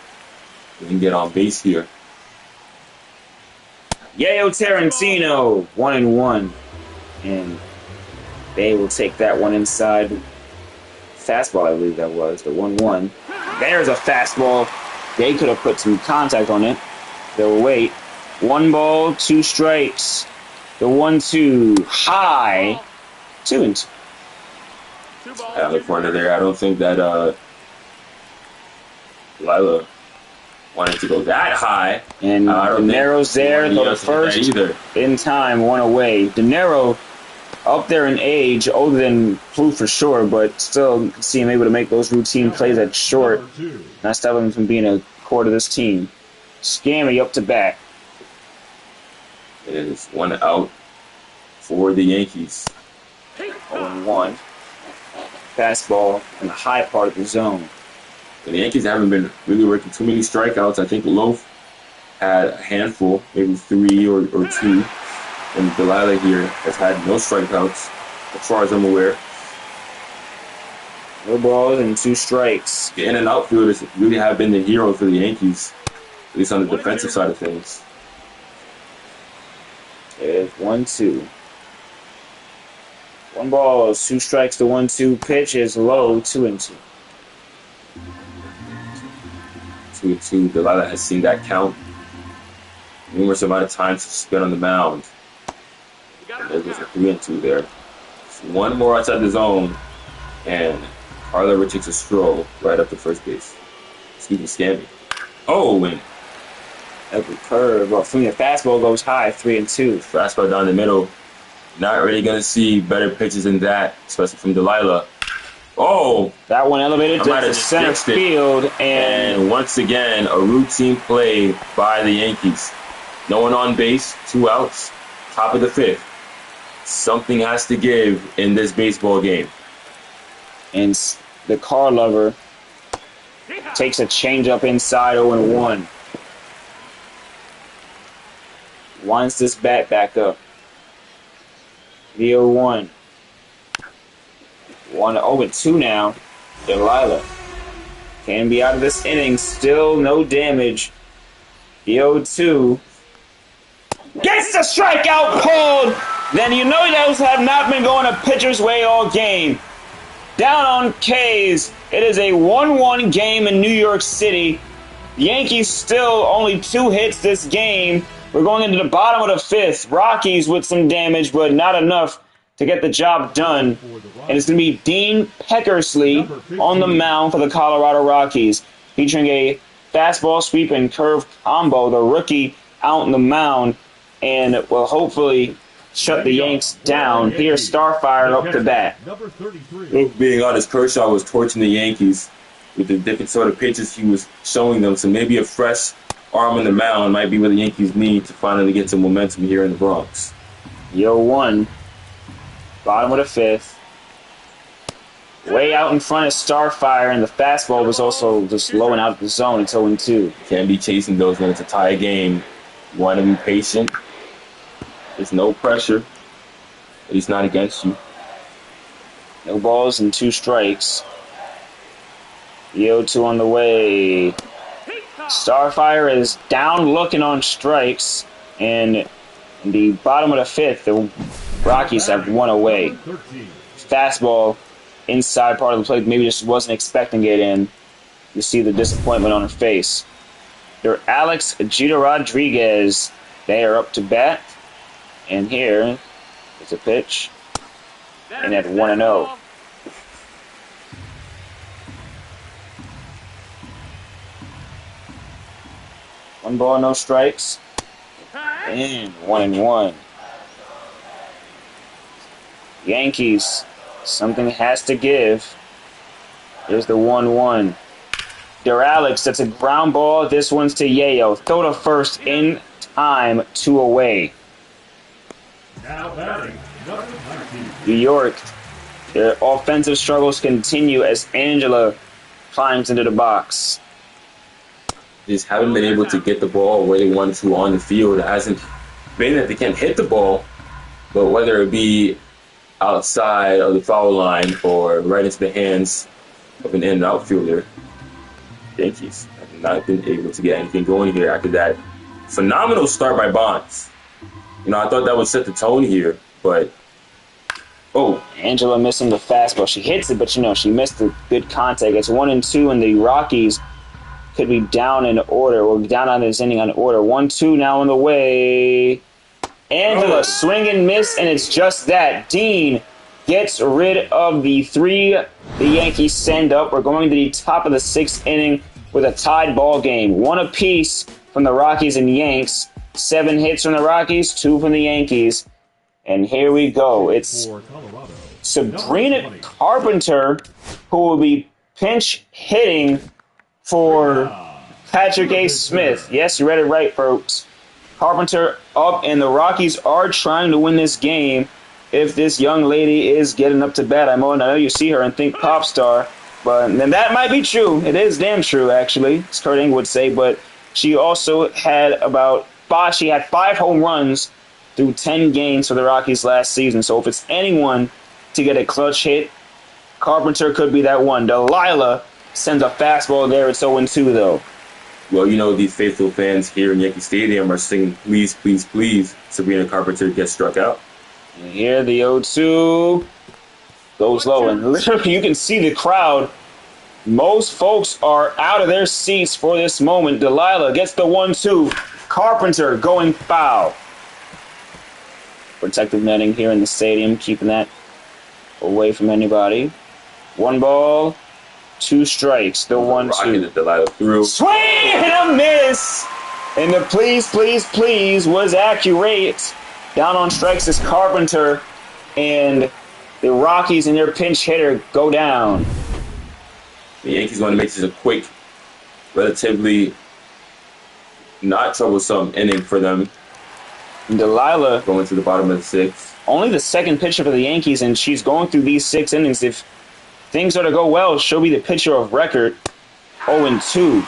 You can get on base here. Yayo Tarantino, 1-1. And they will take that one inside. Fastball, I believe that was, the 1-1. There's a fastball. They could have put some contact on it. They'll wait. 1 ball, 2 strikes. The 1-2, high. 2-2. Out of the corner there. I don't think that Lila wanted to go that high. And De Niro's there. Go to first. Either. In time, 1 away. De Niro up there in age, older than Flu for sure, but still you can see him able to make those routine plays at short. Not stopping him from being a core to this team. Scammy up to bat. It is 1 out for the Yankees. 0-1. Fastball in the high part of the zone. And the Yankees haven't been really working too many strikeouts. I think Loaf had a handful, maybe 3 or 2. And Delilah here has had no strikeouts, as far as I'm aware. No balls and 2 strikes. The in- and outfielders really have been the hero for the Yankees, at least on the defensive side of things. There's 1-2. 1 ball, 2 strikes. The 1-2 pitch is low, 2-2. 2-2. Delilah has seen that count numerous amount of times to spin on the mound. There's a 3-2 there. Just 1 more outside the zone, and Carla takes a stroll right up to first base. Excuse me, Scammy. Oh, and Every curve. Well, from the fastball goes high, 3-2. fastball down the middle. Not really going to see better pitches than that, especially from Delilah. Oh! That one elevated I might to have center just fixed it. field, and And once again, a routine play by the Yankees. No one on base, 2 outs, top of the 5th. Something has to give in this baseball game. and the car lover takes a changeup inside 0-1. Winds this bat back up. The 0-1. 1-0-2 now. Delilah can be out of this inning. Still no damage. The 0-2 gets the strikeout pulled. Then you know those have not been going a pitcher's way all game. Down on K's, it is a 1-1 game in New York City. Yankees still only 2 hits this game. We're going into the bottom of the 5th. Rockies with some damage, but not enough to get the job done. And it's going to be Dean Peckersley on the mound for the Colorado Rockies, featuring a fastball sweep and curve combo. The rookie out on the mound and will hopefully shut the Yanks down. Here's Starfire up to bat. Look, being honest, Kershaw was torching the Yankees with the different sort of pitches he was showing them. So maybe a fresh arm on the mound might be what the Yankees need to finally get some momentum here in the Bronx. 0-1. Bottom of the 5th. Way out in front is Starfire, and the fastball was also just low and out of the zone. It's 0-2. Can't be chasing those when it's a tie game. You want to be patient. There's no pressure. At least not against you. No balls and 2 strikes. The 0-2 on the way. Starfire is down looking on strikes. And in the bottom of the 5th, the Rockies have 1 away. Fastball inside part of the plate. Maybe just wasn't expecting it in. You see the disappointment on her face. They're Alex Gita Rodriguez. They are up to bat. And here is a pitch. And at 1-0. One ball, no strikes. And 1-1. Yankees. Something has to give. Here's the 1-1. They're Alex. That's a ground ball. This one's to Yayo. Throw to first in time. 2 away. Now batting, number 19. New York Their offensive struggles continue as Angela climbs into the box. Just haven't been able to get the ball where they want to on the field. It hasn't been that they can't hit the ball, but whether it be outside of the foul line or right into the hands of an in and outfielder, Yankees have not been able to get anything going here after that phenomenal start by Bonds. You know, I thought that would set the tone here, but Angela missing the fastball. She hits it, but she missed the good contact. It's 1-2, and the Rockies could be down in order. We're down on this inning on order. 1-2 now on the way. Angela swing and miss, and it's just that. Dean gets rid of the 3 the Yankees send up. We're going to the top of the 6th inning with a tied ball game. 1 apiece from the Rockies and Yanks. 7 hits from the Rockies, 2 from the Yankees. And here we go. It's Sabrina Carpenter who will be pinch hitting for Patrick A. Smith. Yes, you read it right, folks. Carpenter up, and the Rockies are trying to win this game. If this young lady is getting up to bat, I know you see her and think pop star, but and that might be true. It is damn true, actually, as Kurt Angle would say. But she also had She had 5 home runs through 10 games for the Rockies last season. So if it's anyone to get a clutch hit, Carpenter could be that one. Delilah sends a fastball there. It's 0-2, though. Well, these faithful fans here in Yankee Stadium are singing, please, please, please, Sabrina Carpenter gets struck out. And here the 0-2 goes low. And literally you can see the crowd. Most folks are out of their seats for this moment. Delilah gets the 1-2. Carpenter going foul. Protective netting here in the stadium, keeping that away from anybody. 1 ball, 2 strikes. The 1-2. Delilah through. Swing and a miss. And the please, please, please was accurate. Down on strikes is Carpenter. And the Rockies and their pinch hitter go down. The Yankees want to make this a quick, relatively not troublesome inning for them. And Delilah going to the bottom of the 6th. Only the 2nd pitcher for the Yankees, and she's going through these 6 innings. If things are to go well, she'll be the pitcher of record. 0-2.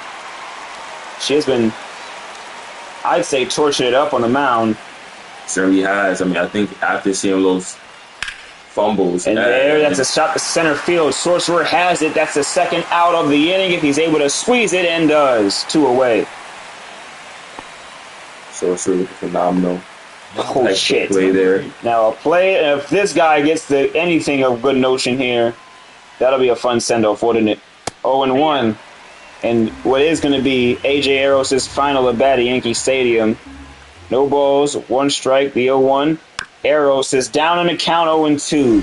She has been, I'd say, tortured it up on the mound. Certainly has. I think after seeing those fumbles. And that's a shot to center field. Sorcerer has it. That's the 2nd out of the inning if he's able to squeeze it, and does. 2 away. Sorcerer looking phenomenal. Oh, shit. Play there. Now, if this guy gets anything of good notion here, that'll be a fun send-off, wouldn't it? 0-1. And what is going to be A.J. Eros' final at-bat at Yankee Stadium. No balls, 1 strike, the 0-1. Eros is down on the count, 0-2.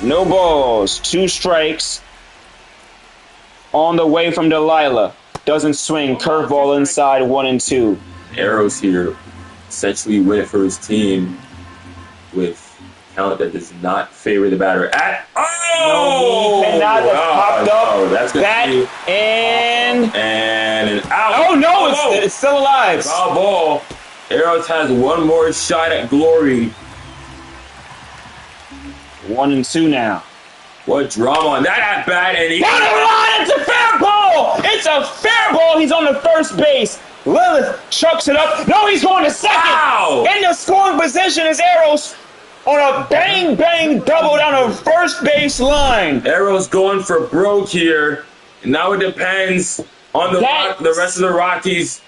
No balls, 2 strikes. On the way from Delilah. Doesn't swing, curveball inside, 1-2. Eros here essentially win it for his team with count that does not favor the batter at No, and now that's popped up. Oh, that's good. And an out. Oh no, it's still alive. Foul ball. Eros has 1 more shot at glory. 1-2 now. What drama on that at bat, and he down the line, it's a fair ball! It's a fair ball. He's on the first base. Lilith chucks it up. No, he's going to second. Wow. In the scoring position is Eros on a bang double down the first base line. Eros going for broke here. And now it depends on the rest of the Rockies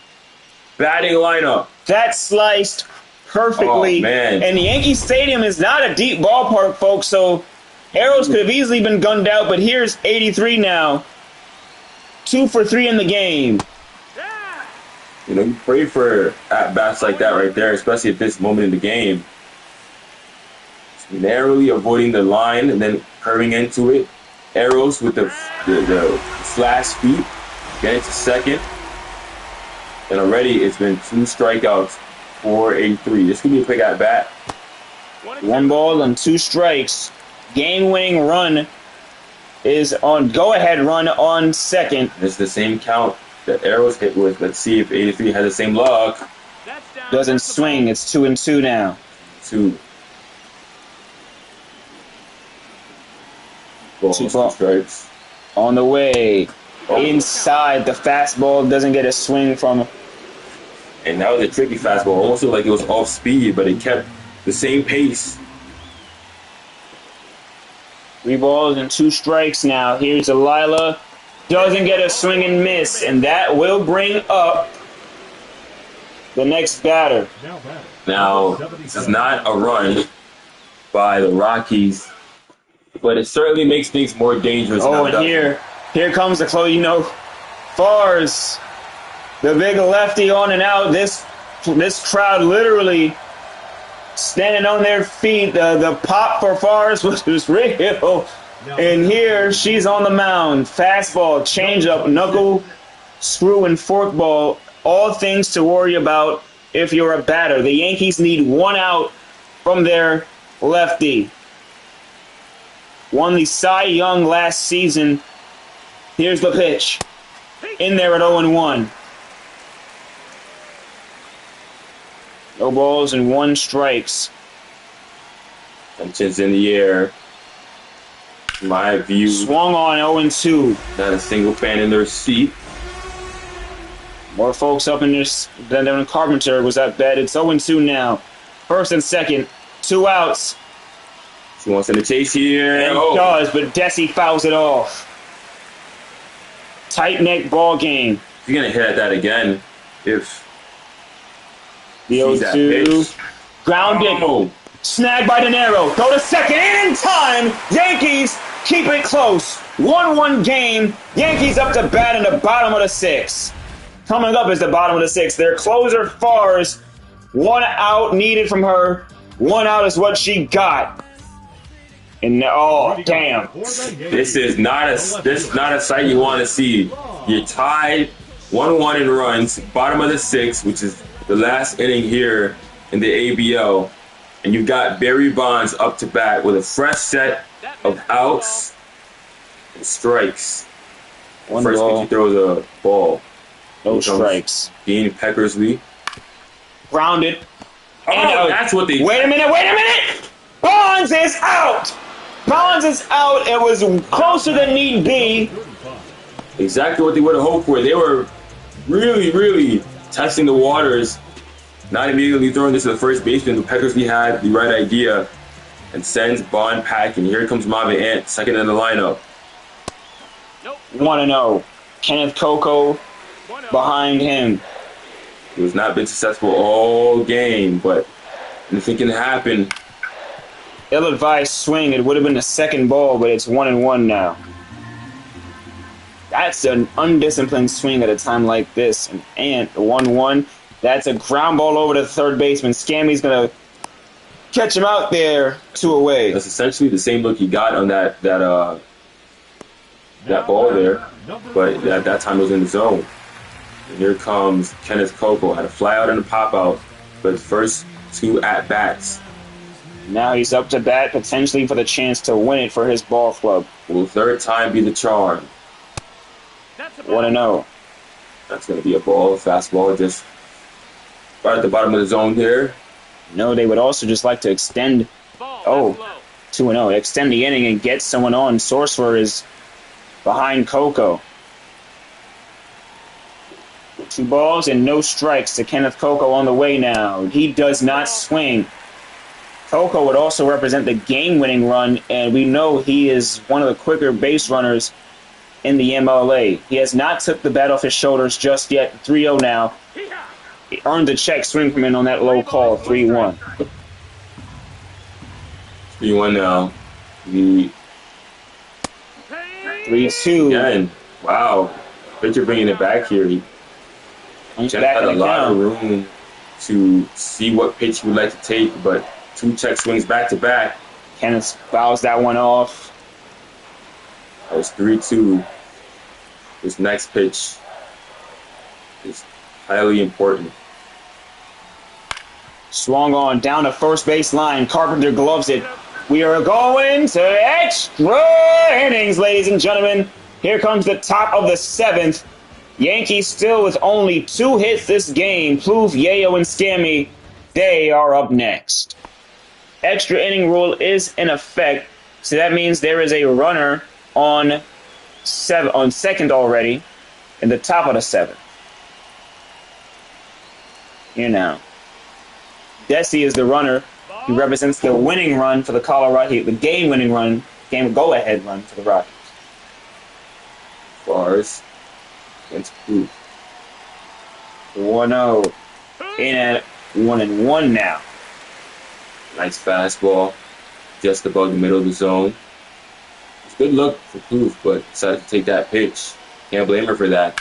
batting lineup. That sliced perfectly. Oh, man. And the Yankee Stadium is not a deep ballpark, folks, so Eros could have easily been gunned out, but here's 83 now. 2 for 3 in the game. You pray for at-bats like that right there, especially at this moment in the game. Narrowly avoiding the line and then curving into it. Eros with the slash speed. Getting to second. And already it's been 2 strikeouts for a 3. This could be a quick at-bat. 1 ball and 2 strikes. Game-winning run is on go-ahead run on second. It's the same count that Eros hit with. Let's see if 83 has the same luck. Doesn't swing. It's 2-2 now. 2. balls, 2 strikes. On the way. Inside, the fastball doesn't get a swing from. And that was a tricky fastball. Almost looked like it was off speed, but it kept the same pace. 3 balls and 2 strikes now. Here's Delilah. Doesn't get a swing and miss, and that will bring up the next batter. Now, this is not a run by the Rockies, but it certainly makes things more dangerous. Oh, and here comes the close. You know, Fars, the big lefty on and out. This crowd literally standing on their feet. The pop for Fars was real. And here she's on the mound. Fastball, changeup, knuckle, screw, and forkball. All things to worry about if you're a batter. The Yankees need 1 out from their lefty. Won the Cy Young last season. Here's the pitch. In there at 0-1. No balls and 1 strikes. Tensions in the air. My view. Swung on 0-2. Not a single fan in their seat. More folks up in this than Carpenter was at bat. It's 0-2 now. First and second. 2 outs. She wants in the chase here. And does, but Desi fouls it off. Tight neck ball game. You're going to hit at that again if the 0-2. Grounded. Snagged by De Niro. Go to second. In time. Yankees keep it close. 1-1 game. Yankees up to bat in the bottom of the 6th. Coming up is the bottom of the 6th. Their closer, Fars. 1 out needed from her. 1 out is what she got. And oh, damn. This is not a sight you want to see. You're tied 1-1 in runs, bottom of the 6th, which is the last inning here in the ABL. And you got Barry Bonds up to bat with a fresh set of outs and strikes. One First ball. pitch he throws a ball. No strikes. Dean Peckersley. Grounded. Oh, that's what they... Wait a minute! Bonds is out! Bonds is out. It was closer than need be. Exactly what they would have hoped for. They were really, really testing the waters. Not immediately throwing this to the first baseman. Peckersley had the right idea and sends Bond packing. Here comes Marvin Ant, second in the lineup. 1-0. Kenneth Coco behind him. He has not been successful all game, but anything can happen. Ill-advised swing. It would have been the second ball, but it's 1-1 now. That's an undisciplined swing at a time like this. And Ant, 1-1. That's a ground ball over to third baseman. Scammy's going to catch him out there, 2 away. That's essentially the same look he got on that ball there, but at that time it was in the zone. And here comes Kenneth Coco. Had a fly out and a pop out for his first 2 at-bats. Now he's up to bat, potentially for the chance to win it for his ball club. Will third time be the charm? 1-0. That's going to be a ball, a fastball, just right at the bottom of the zone there. No, they would also just like to extend. 2-0. Extend the inning and get someone on. Sorcerer is behind Coco. 2 balls and no strikes to Kenneth Coco on the way now. He does not swing. Coco would also represent the game-winning run, and we know he is one of the quicker base runners in the MLA. He has not took the bat off his shoulders just yet. 3-0 now. He earned the check swing from in on that low call. 3-1. 3-1 now. The 3-2. Again, wow. Pitcher bringing it back here. He He's just back had in a the lot count. of room to see what pitch he would like to take, but 2 check swings back to back. Kenneth fouls that one off. That was 3-2. This next pitch is highly important. Swung on down to first base line. Carpenter gloves it. We are going to extra innings, ladies and gentlemen. Here comes the top of the 7th. Yankees still with only 2 hits this game. Plouffe, Yayo, and Scammy, they are up next. Extra inning rule is in effect, so that means there is a runner on second already, in the top of the 7th. Here now. Desi is the runner. He represents the winning run for the Colorado, the game-winning run, game go-ahead run for the Rockies. Bars against Proof. 1-0. In at 1-1 now. Nice fastball, just above the middle of the zone. It's good look for Proof, but decided to take that pitch. Can't blame her for that.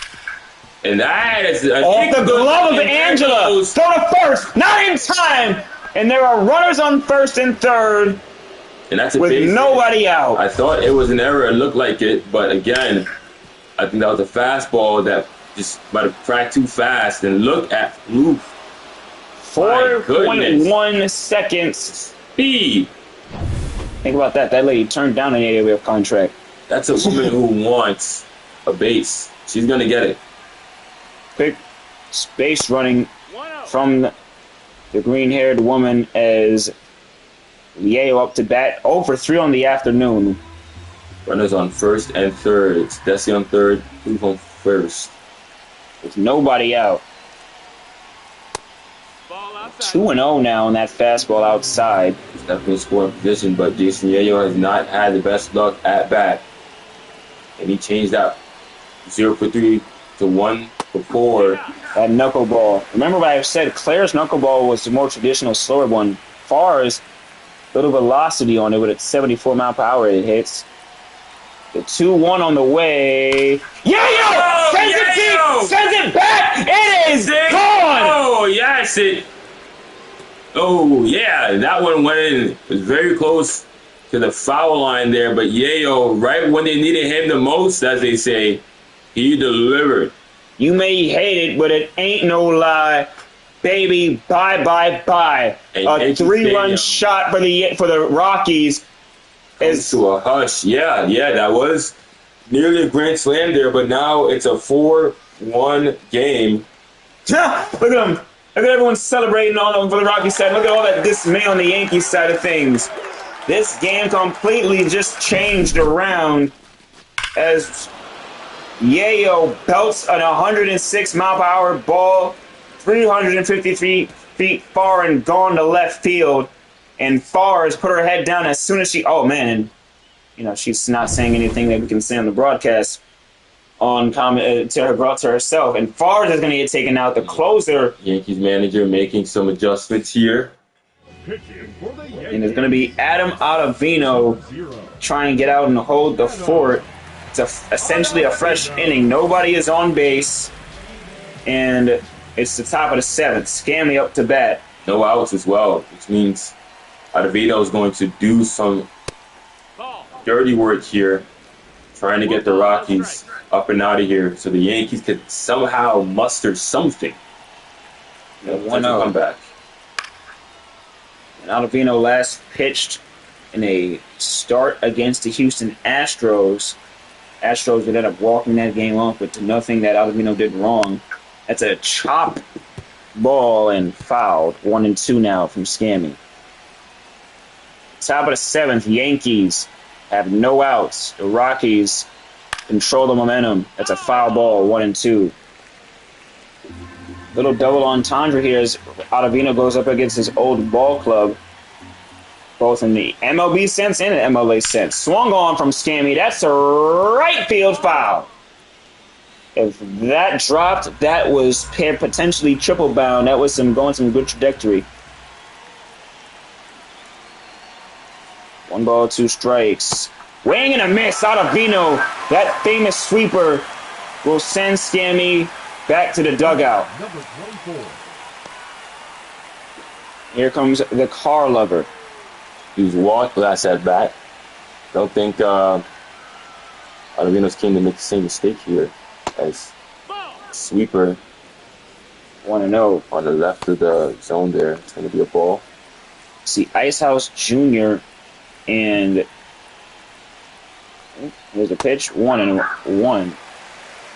And that is off the glove of Angela. Throw to first, not in time. And there are runners on first and third. And that's a with base nobody out. I thought it was an error. It looked like it, but again, I think that was a fastball that just might have cracked too fast. And look at Loaf. 4.1 seconds. Speed. Think about that. That lady turned down an 8-year contract. That's a woman who wants a base. She's gonna get it. Quick space running from the green-haired woman as Yeo up to bat. 0 for 3 on the afternoon. Runners on first and third. It's Desi on third, Proof on first. With nobody out. 2-0 now on that fastball outside. It's definitely scoring position, but Jason Yayo has not had the best luck at bat. And he changed that 0 for 3 to 1 for 4. That knuckleball. Remember what I said, Claire's knuckleball was the more traditional, slower one. Farr's little velocity on it with its 74 mile per hour it hits. The 2-1 on the way. Yayo! Sends it deep! Sends it back! It is gone! Oh, yes, it. Oh, yeah, that one went in. It was very close to the foul line there, but Yayo, right when they needed him the most, as they say, he delivered. You may hate it, but it ain't no lie. Baby, bye, bye, bye. A 3-run shot for the Rockies. Is to a hush. Yeah, that was nearly a grand slam there, but now it's a 4-1 game. Look at them. Look at everyone celebrating on them for the Rockies side. Look at all that dismay on the Yankees side of things. This game completely just changed around as Yayo belts an 106 mile per hour ball, 353 feet far and gone to left field. And Farr has put her head down as soon as she... Oh, man. And, she's not saying anything that we can say on the broadcast on comment to herself. And Farr is going to get taken out. The closer... Yankees manager making some adjustments here. And it's going to be Adam Ottavino trying to get out and hold the fort. It's essentially a fresh inning. Nobody is on base. And it's the top of the 7th. Scammy up to bat. No outs as well, which means Ottavino is going to do some dirty work here, trying to get the Rockies up and out of here so the Yankees could somehow muster something. 1-0 comeback. And Ottavino last pitched in a start against the Houston Astros. Astros would end up walking that game off, but to nothing that Ottavino did wrong. That's a chop ball and fouled. 1-2 now from Scammy. Top of the 7th, Yankees have no outs. The Rockies control the momentum. That's a foul ball, 1-2. Little double entendre here as Ottavino goes up against his old ball club, both in the MLB sense and the MLA sense. Swung on from Scammy. That's a right field foul. If that dropped, that was potentially triple bound. That was going some good trajectory. 1 ball, 2 strikes. Swing and a miss. Ottavino, that famous sweeper, will send Scammy back to the dugout. Here comes the car lover. He was walked last at bat. Don't think Ottavino's came to make the same mistake here as sweeper 1-0 on the left of the zone there. It's going to be a ball. See Icehouse Jr. and there's a pitch, 1-1.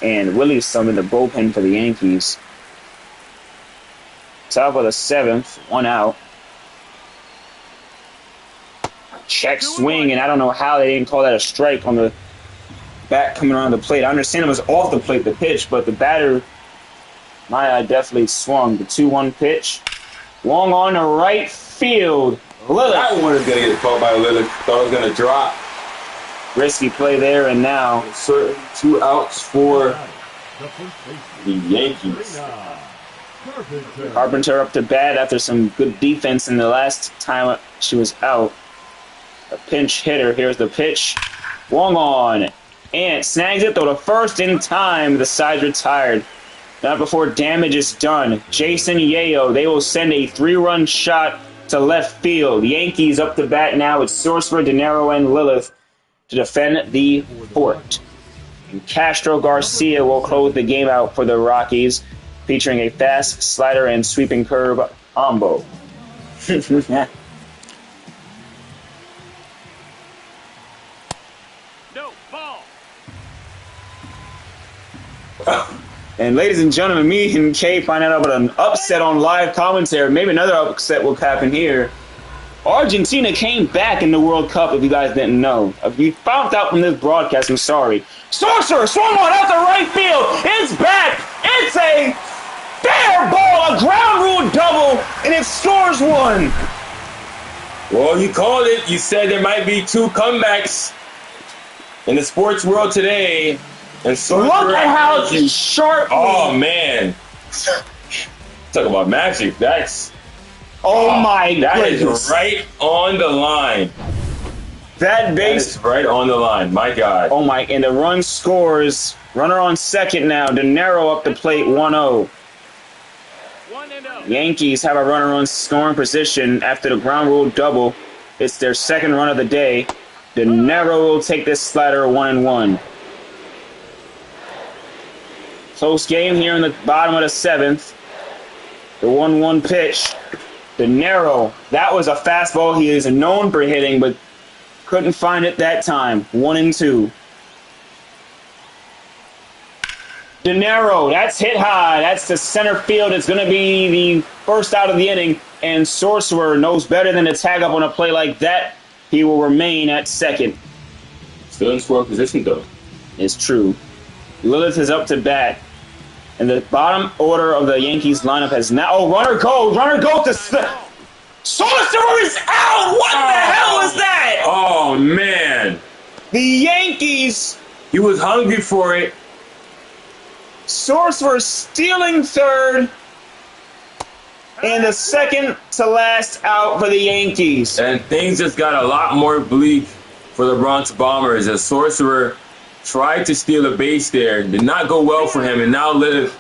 And Willie's summoned the bullpen for the Yankees. Top of the 7th, 1 out. Check swing, and I don't know how they didn't call that a strike on the bat coming around the plate. I understand it was off the plate, the pitch, but the batter, my eye definitely swung. The 2-1 pitch. Long on to right field. Lilith. That one is going to get caught by Lilith. Thought it was going to drop. Risky play there, and now Certain 2 outs for the Yankees. Carpenter up to bat after some good defense in the last time she was out. A pinch hitter. Here's the pitch. Long on. And snags it, though, to first in time. The side's retired. Not before damage is done. Jason Yayo, they will send a 3-run shot to left field. Yankees up to bat now with Sorcerer, De Niro, and Lilith to defend the fort. And Castro Garcia will close the game out for the Rockies, featuring a fast slider and sweeping curve combo. No ball. And ladies and gentlemen, me and Kay find out about an upset on live commentary. Maybe another upset will happen here. Argentina came back in the World Cup, if you guys didn't know. If you found out from this broadcast, I'm sorry. Sorcerer swung on out to right field. It's back. It's a fair ball, a ground rule double, and it scores one. Well, you called it. You said there might be 2 comebacks in the sports world today. And so Look at how sharp. Oh, man. Talk about magic. Oh my That goodness. is right on the line. That base. That is right on the line. My God. Oh my, and the run scores. Runner on second now. De Niro up the plate 1-0. 1-0. Yankees have a runner on scoring position after the ground rule double. It's their second run of the day. De Niro will take this slider 1-1. Close game here in the bottom of the 7th. The 1-1 pitch. De Niro, that was a fastball he is known for hitting, but couldn't find it that time. 1-2. De Niro, that's hit high. That's to center field. It's going to be the first out of the inning, and Sorcerer knows better than to tag up on a play like that. He will remain at second. Still in scoring position, though. It's true. Lilith is up to bat. And the bottom order of the Yankees lineup has now... Oh, runner goes to... Sorcerer is out! What the hell is that? Oh, man. The Yankees... He was hungry for it. Sorcerer stealing third. And the second to last out for the Yankees. And things just got a lot more bleak for the Bronx Bombers as Sorcerer tried to steal a base there. Did not go well for him. And now Lilith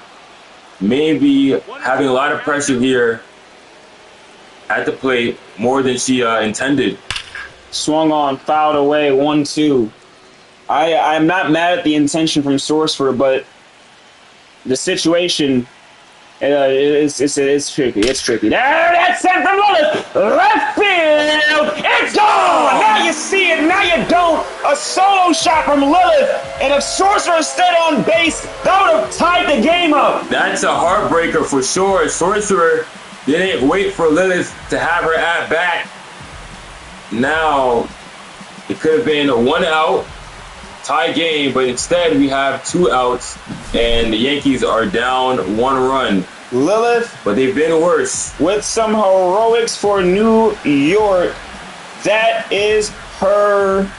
may be having a lot of pressure here at the plate, more than she intended. Swung on, fouled away, 1-2. I'm not mad at the intention from Sorcerer, but the situation it's tricky. It's tricky. There, that's sent from Lilith. Left field. It's gone. Now you see it. Now you don't. A solo shot from Lilith. And if Sorcerer stayed on base, that would have tied the game up. That's a heartbreaker for sure. Sorcerer didn't wait for Lilith to have her at bat. Now, it could have been a 1 out tie game, but instead we have 2 outs, and the Yankees are down 1 run. Lilith, but they've been worse. With some heroics for New York. That is her,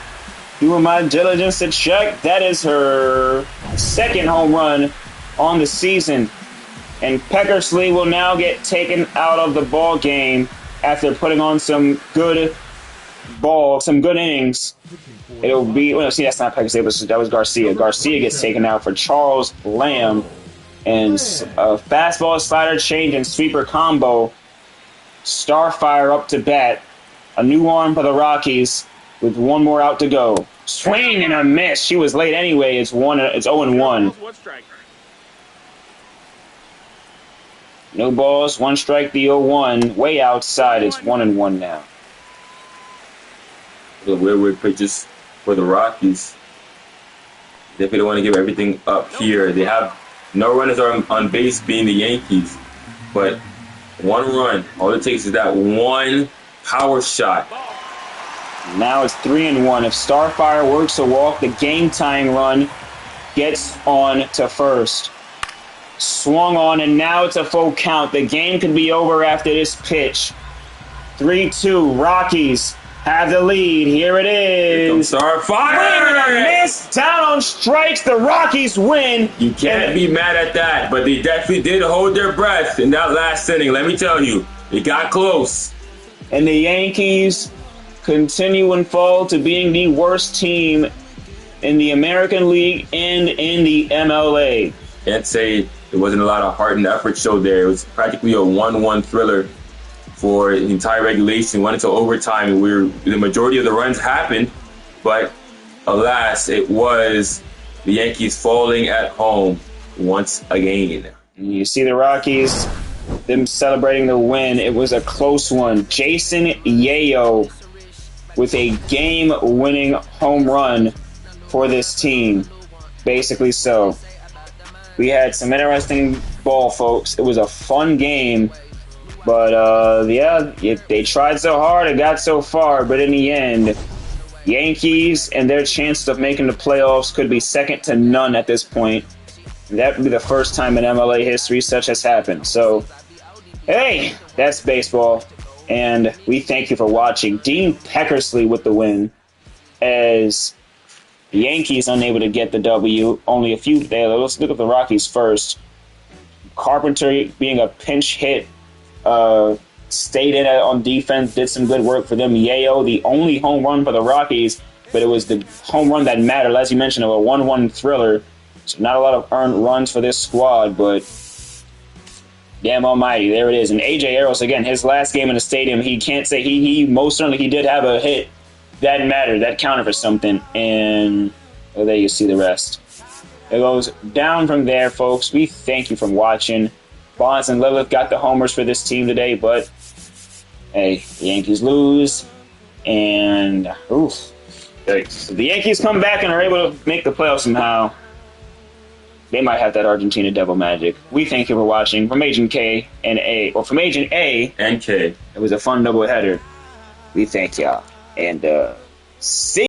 doing my diligence to check, that is her second home run on the season. And Peckersley will now get taken out of the ball game after putting on some good innings. It'll be, well, see, that's not Peckersley, that was Garcia. Garcia gets taken out for Charles Lamb. And a fastball, slider, change, and sweeper combo. Starfire up to bat. A new arm for the Rockies with 1 more out to go. Swing and a miss. She was late anyway. It's 0-1. 1 strike. No balls, 1 strike, the 0-1. Way outside. It's 1-1 now. The weird pitches for the Rockies. They don't want to give everything up here. They have no runners on base, being the Yankees, but 1 run. All it takes is that 1 power shot. Now it's 3-1. If Starfire works a walk, the game-tying run gets on to first. Swung on, and now it's a full count. The game could be over after this pitch. 3-2. Rockies have the lead. Here it is. Starfire! Miss down on strikes. The Rockies win. You can't be mad at that, but they definitely did hold their breath in that last inning. Let me tell you, it got close. And the Yankees continue and fall to being the worst team in the American League and in the MLA. Can't say there wasn't a lot of heart and effort showed there. It was practically a 1-1 thriller for the entire regulation. Went into overtime, where the majority of the runs happened, but alas, it was the Yankees falling at home once again. You see the Rockies, them celebrating the win. It was a close one. Jason Yayo with a game-winning home run for this team. Basically so. We had some interesting ball, folks. It was a fun game. But, they tried so hard, it got so far. But in the end, Yankees and their chances of making the playoffs could be second to none at this point. That would be the first time in MLA history such has happened. So, hey, that's baseball. And we thank you for watching. Dean Peckersley with the win, as the Yankees unable to get the W. Only a few there. Let's look at the Rockies first. Carpenter being a pinch hit, stayed in on defense, did some good work for them. Yayo, the only home run for the Rockies, but it was the home run that mattered. As you mentioned, of a 1-1 thriller. So not a lot of earned runs for this squad, but damn almighty, there it is. And AJ Arrows, again, his last game in the stadium, he can't say he most certainly he did have a hit that mattered, that counted for something. And there you see the rest. It goes down from there, folks. We thank you for watching. Bonds and Lilith got the homers for this team today, but hey, the Yankees lose, and oof. The Yankees come back and are able to make the playoffs somehow. They might have that Argentina devil magic. We thank you for watching. From Agent K and A, or from Agent A and K. It was a fun doubleheader. We thank y'all, and see